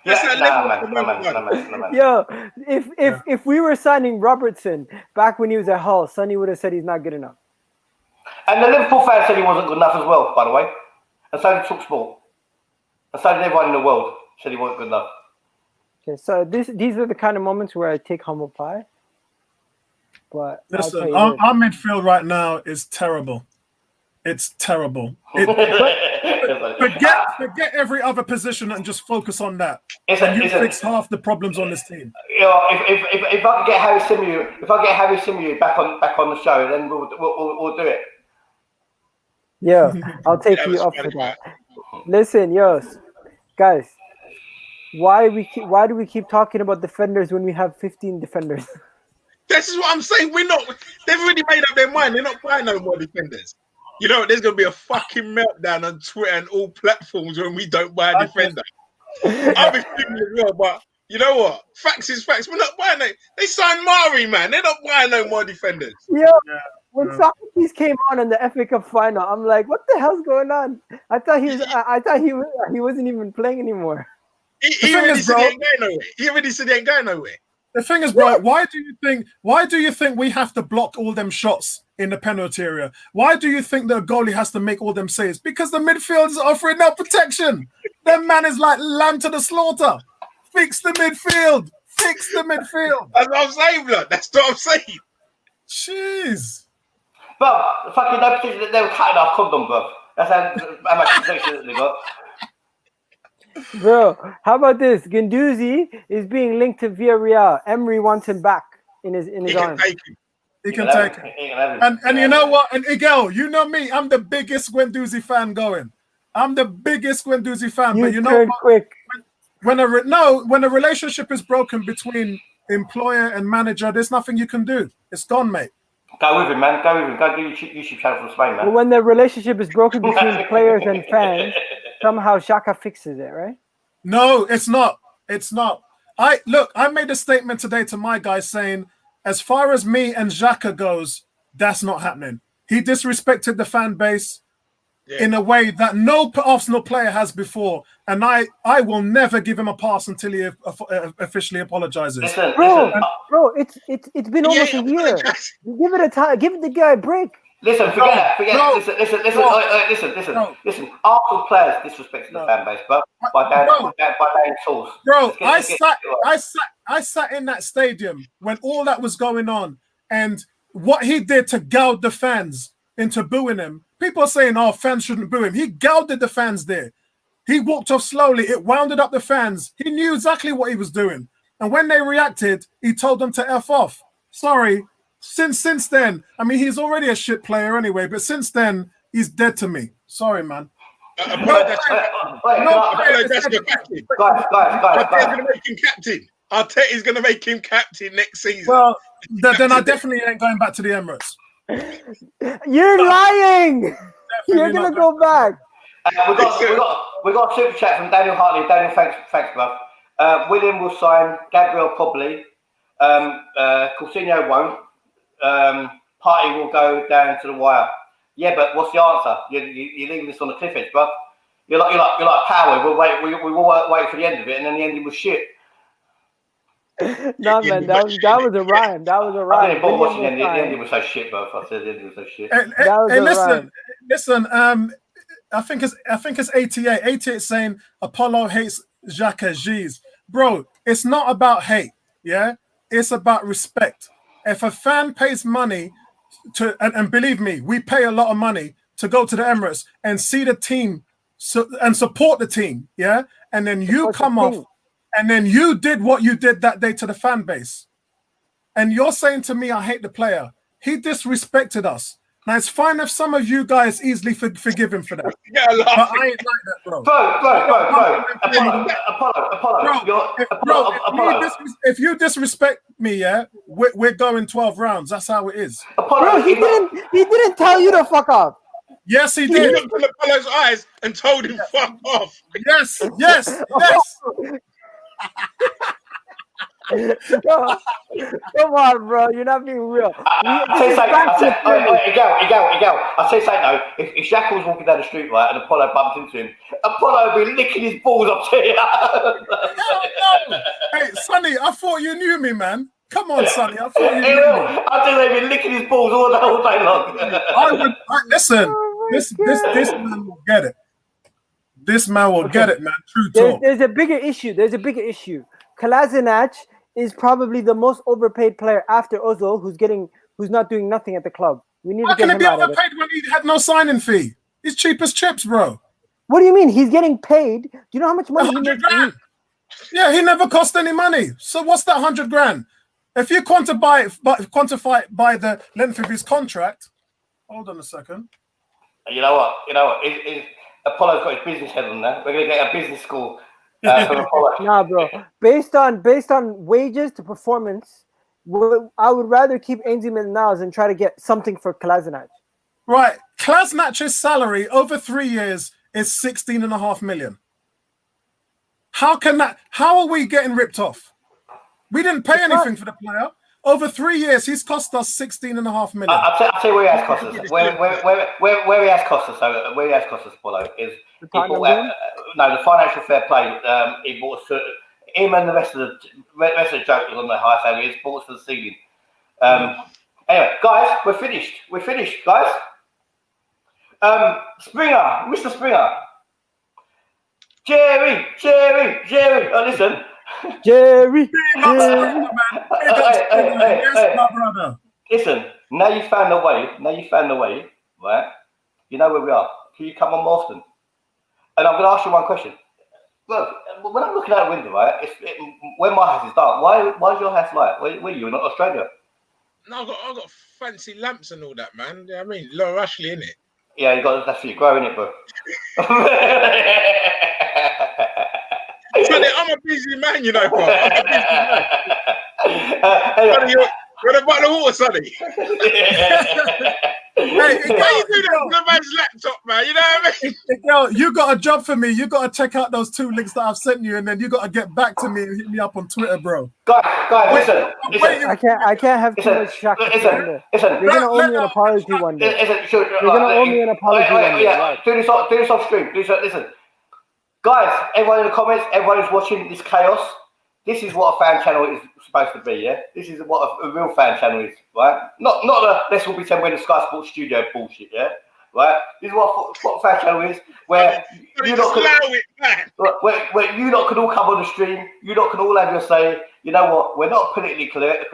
That's our level. Yo, if we were signing Robertson back when he was at Hull, Sonny would have said he's not good enough. And the Liverpool fans said he wasn't good enough as well, by the way. And so did TalkSport. And so did everyone in the world said he wasn't good enough. Okay, so these are the kind of moments where I take humble pie. But listen, our midfield right now is terrible. It's terrible. Forget every other position and just focus on that. You fix half the problems on this team. You know, if I can get Harry Simeon back on the show, then we'll do it. Yeah, I'll take you up for that. Listen, guys, why do we keep talking about defenders when we have 15 defenders? This is what I'm saying. They've already made up their mind. They're not buying no more defenders. You know, there's going to be a fucking meltdown on Twitter and all platforms when we don't buy a defender. I'll be feeling as well, but you know what? Facts is facts. We're not buying it. They signed Mari, man. They're not buying no more defenders. When Sokratis came on in the FA Cup final, I'm like, what the hell's going on? I thought he wasn't even playing anymore. He already said he ain't going nowhere. He already said he ain't going nowhere. The thing is, bro, why do you think we have to block all them shots in the penalty area? Why do you think the goalie has to make all them saves? Because the midfield is offering no protection. That man is like lamb to the slaughter. Fix the midfield. Fix the midfield. That's what I'm saying, blood. That's what I'm saying. Jeez. Bro, the fucking no protection, they were cutting our condom, bro. That's how much protection they got. Bro, how about this? Guendouzi is being linked to Villarreal. Emery wants him back in his arms. He can take it. And you know what? And Igel, you know me. I'm the biggest Guendouzi fan going. I'm the biggest Guendouzi fan. But you know what? Quick. When a relationship is broken between employer and manager, there's nothing you can do. It's gone, mate. Go with him, man. Go with him. Go do your YouTube channel from Spain, man. But when the relationship is broken between players and fans, somehow Xhaka fixes it, right? No, it's not. It's not. I made a statement today to my guys saying, as far as me and xhaka goes, that's not happening. He disrespected the fan base in a way that no Arsenal player has before, and I will never give him a pass until he officially apologizes. Listen, bro, it's been almost a year. Give it a time. Give the guy a break. Listen, forget it. Listen. Arsenal players disrespecting the fan base, but by their tools. Bro, I sat in that stadium when all that was going on, and what he did to gouge the fans into booing him. People are saying, "Oh, fans shouldn't boo him." He gouged the fans there. He walked off slowly. It wounded up the fans. He knew exactly what he was doing, and when they reacted, he told them to F off. Sorry. Since then, I mean, he's already a shit player anyway, but since then, he's dead to me. Sorry, man. That's your captain. Guys. Arteta's going to make him captain. Arteta's going to make him captain next season. Well, then I definitely ain't going back to the Emirates. You're lying. You're going to go back. We got a super chat from Daniel Hartley. Daniel, thanks, bro. William will sign. Gabriel probably. Coutinho won't. Party will go down to the wire. Yeah, but what's the answer? You're leaving this on the cliff edge, bro. You're like Power. We will wait for the end of it, and then the ending was shit. No, man, that was a rhyme. That was a I rhyme. didn't bother watching the William end. The was ending was so shit, bro. I said the ending was so shit. That was a rhyme. Listen. I think it's 88. 88 saying Apollo hates xhaka. Jeez, bro, it's not about hate. Yeah, it's about respect. If a fan pays money to, and believe me, we pay a lot of money to go to the Emirates and see the team and support the team. Yeah, and then you come off. And then you did what you did that day to the fan base. And you're saying to me, I hate the player. He disrespected us. Now, it's fine if some of you guys easily forgive him for that. Yeah, but I ain't like that, bro. Apollo. If you disrespect me, yeah, we're going 12 rounds. That's how it is. Bro, he didn't tell you to fuck off. Yes, he He did. looked in Apollo's eyes and told him, fuck off. Yes. Come on, bro. You're not being real. I'll say something though. If Xhaka was walking down the street, right, and Apollo bumped into him, Apollo would be licking his balls up to you. No. Hey, Sonny, I thought you knew me, man. Come on, Sonny. I thought you knew me. I think they'd be licking his balls all day long. Listen, this man will get it. This man will get it, man. True talk. There's a bigger issue. Kolasinac is probably the most overpaid player after Ozil, who's not doing nothing at the club. We need to get him out of it. How can he be overpaid when he had no signing fee? He's cheap as chips, bro. What do you mean? He's getting paid. Do you know how much money he makes? Yeah, he never cost any money. So what's that 100 grand? If you quantify it by the length of his contract, hold on a second. You know what? Apollo's got his business head on there. We're gonna get a business school. Nah, bro. Based on wages to performance, I would rather keep maitlandniles and try to get something for Kolasinac. Right, Kolasinac salary over 3 years is 16.5 million. How are we getting ripped off? We didn't pay anything for the player. Over 3 years, he's cost us 16.5 million. I'll tell you where he has cost us. Where he has cost us. So where he has cost us, Apollo, is the financial fair play. He bought us him and the rest of the jokers on the high salaries bought us to the ceiling. Anyway, guys, we're finished. We're finished, guys. Springer, Mr. Springer, Jerry. Oh, listen. Jerry. Yes, my brother. Listen, now you found the way, right? You know where we are. Can you come on more often? And I'm going to ask you one question. Look, when I'm looking out the window, right, when my house is dark, why is your house light? Where are you? You're not Australia? No, I got fancy lamps and all that, man. I mean, Laura Ashley, innit? Yeah, that's for you growing it, bro. I'm a busy man, you know, bro. I'm a busy man. What about the water, Sonny? Hey, why you do that to the man's laptop, man? You know what I mean? Girl, you got a job for me. You got to check out those 2 links that I've sent you, and then you got to get back to me and hit me up on Twitter, bro. Guys, listen. I can't have too much shock. Listen. You're gonna owe me an apology one day. You're gonna owe me an apology one day. Yeah, do this off stream. Listen. Guys, everyone in the comments, everyone who's watching this chaos, this is what a fan channel is supposed to be, yeah? This is what a real fan channel is, right? Not the let's all pretend we're in the Sky Sports studio bullshit, yeah? Right? This is what a fan channel is, where you lot could all come on the stream, you lot can all have your say. You know what? We're not politically correct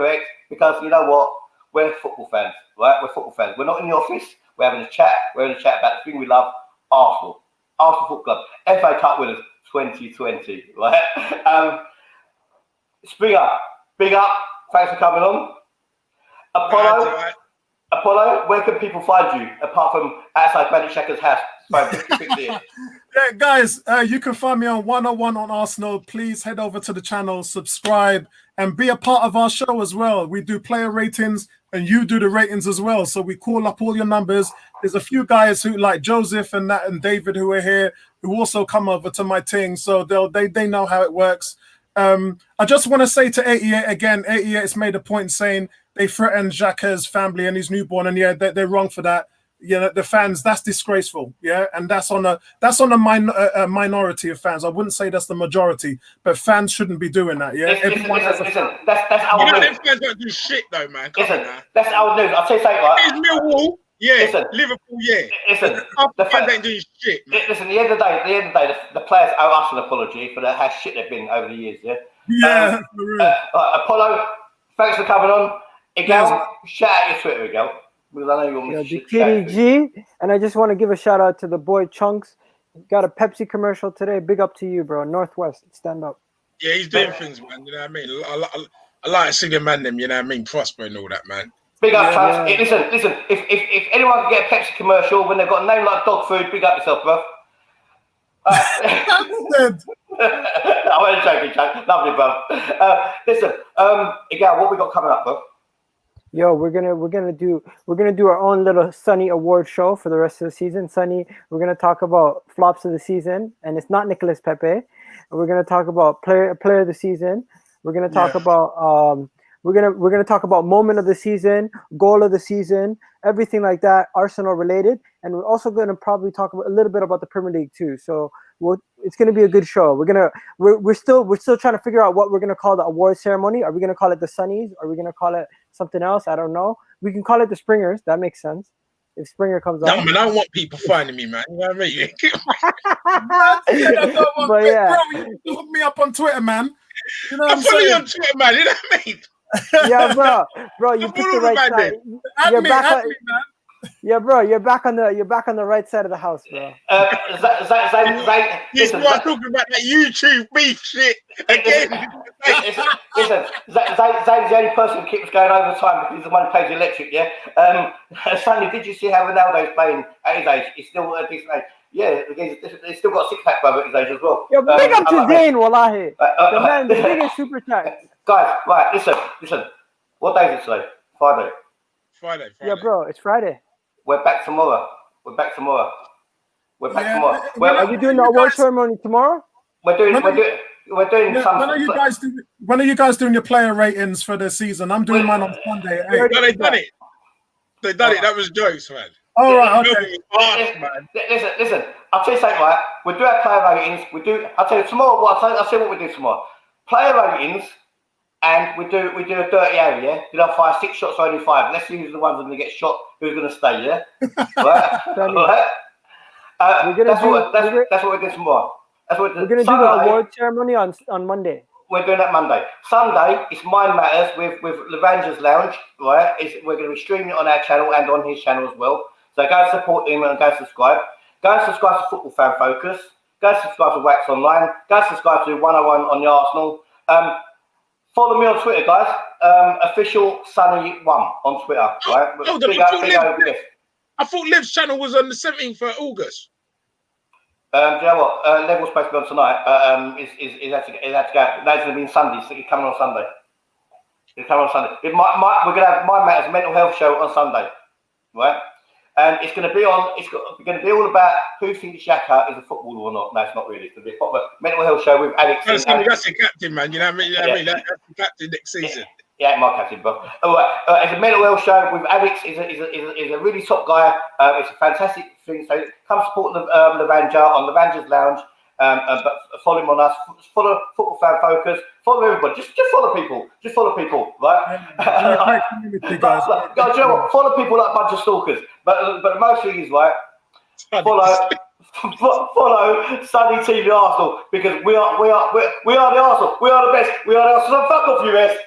because you know what? We're football fans, right? We're football fans. We're not in the office. We're having a chat. We're having a chat about the thing we love, Arsenal Football Club, FA Cup winners 2020, right? Springer, big up. Thanks for coming on. Apollo, where can people find you apart from outside Manny Shaka's house? Yeah, guys, you can find me on 101 on Arsenal. Please head over to the channel, subscribe, and be a part of our show as well. We do player ratings, and you do the ratings as well. So we call up all your numbers. There's a few guys who, like Joseph and David, who are here, who also come over to my thing. So they know how it works. I just want to say to 88 again, 88 has made a point saying they threatened Xhaka's family and his newborn, and yeah, they're wrong for that. you know, the fans, that's disgraceful, yeah, and that's on a minority of fans. I wouldn't say that's the majority, but fans shouldn't be doing that, yeah. Listen, that's our You know, news. them fans don't do shit though, man. Come on now. That's our news. I'll tell you something, right? It's Millwall, yeah. Listen, Liverpool, yeah. Listen, the fans ain't doing shit, man. Listen, at the end of the day, the players owe us an apology for how shit they've been over the years, yeah. Yeah, for real. Apollo, thanks for coming on. Igel, shout out your Twitter, Igel. Because I know you want me to the KDG, and I just want to give a shout out to the boy Chunks. Got a Pepsi commercial today. Big up to you, bro. Northwest, stand up. Yeah, he's doing things, man. You know what I mean? I like to see the man them. You know what I mean? Prosper and all that, man. Big up, Chunks. Listen. If anyone can get a Pepsi commercial when they've got a name like dog food, big up yourself, bro. I wasn't joking, Chunks. Lovely, bro. Listen, Igel, what we got coming up, bro? Yo, we're gonna do our own little Sonny award show for the rest of the season. Sonny, we're gonna talk about flops of the season, and it's not Nicolas Pepe. We're gonna talk about player of the season. We're gonna talk about we're gonna talk about moment of the season, goal of the season, everything like that, Arsenal related, and we're also gonna probably talk a little bit about the Premier League too. So it's gonna be a good show. We're still trying to figure out what we're gonna call the award ceremony. Are we gonna call it the Sunnies? Are we gonna call it something else? I don't know. We can call it the Springers. That makes sense. If Springer comes No, on. man, I don't want people finding me, man. You know what I mean? But yeah, Bro, you look me up on Twitter, man. You know what I'm I'm following you saying? on Twitter, man. You know what I mean? yeah, bro, you picked the right side. You're back on, yeah, bro, you're back on the right side of the house, bro. This is what I'm talking about, that YouTube beef shit again. Listen, Zane's the only person who keeps going over time because he's the one who pays the electric, yeah? Sonny, did you see how Ronaldo's playing at his age? He's still at a decent age. Yeah, he's still got a six-pack brother at his age as well. Yo, big up to Zane, wallahi. The man, the biggest super chat. Guys, right, listen. What day is it today? Friday. Yeah, bro, it's Friday. We're back tomorrow. Tomorrow. Are you doing the award ceremony tomorrow? We're doing some. When are you guys doing your player ratings for the season? I'm doing mine on Sunday. No, they done it. That was jokes, man. All right, okay. Listen. I'll tell you something, right? We do our player ratings. I'll tell you tomorrow. I'll tell you what we do tomorrow. Player ratings, and we do a dirty area. Yeah, did I fire 6 shots or only 5? Let's see who's the ones that are going to get shot. Who's going to stay? Yeah, right. Right. That's what we're doing tomorrow. We're going to do the award ceremony on Monday. We're doing that Monday. Sunday, it's Mind Matters with Lavanger's Lounge, right? We're going to be streaming it on our channel and on his channel as well. So go support him and go subscribe. Go subscribe to Football Fan Focus. Go subscribe to Wax Online. Go subscribe to 101 on the Arsenal. Follow me on Twitter, guys. Official Sonny1 on Twitter, right? I thought Liv's channel was on the 17th of August. Do you know what? Level's supposed to be on tonight, but it had to go. No, it's going to be on Sunday, so it's coming on Sunday. We're going to have My Matters mental health show on Sunday, right? And it's going to be all about who thinks Xhaka is a footballer or not. No, it's not really. It's going to be a proper mental health show with Alex. That's the captain, man. You know what I mean? That's the captain next season. Yeah, my captain, bro. It's a mental health show with Alex. He's a really top guy. It's a fantastic thing. So come support Lavanger on Lavanger's Lounge. But follow him on us. Follow Football Fan Focus. Follow everybody. Just follow people. Right? Guys, you know what? Follow people like a bunch of stalkers. But the most thing is, right? Follow Sonny TV Arsenal, because we are the Arsenal. We are the best. We are the Arsenal. So fuck off, you best.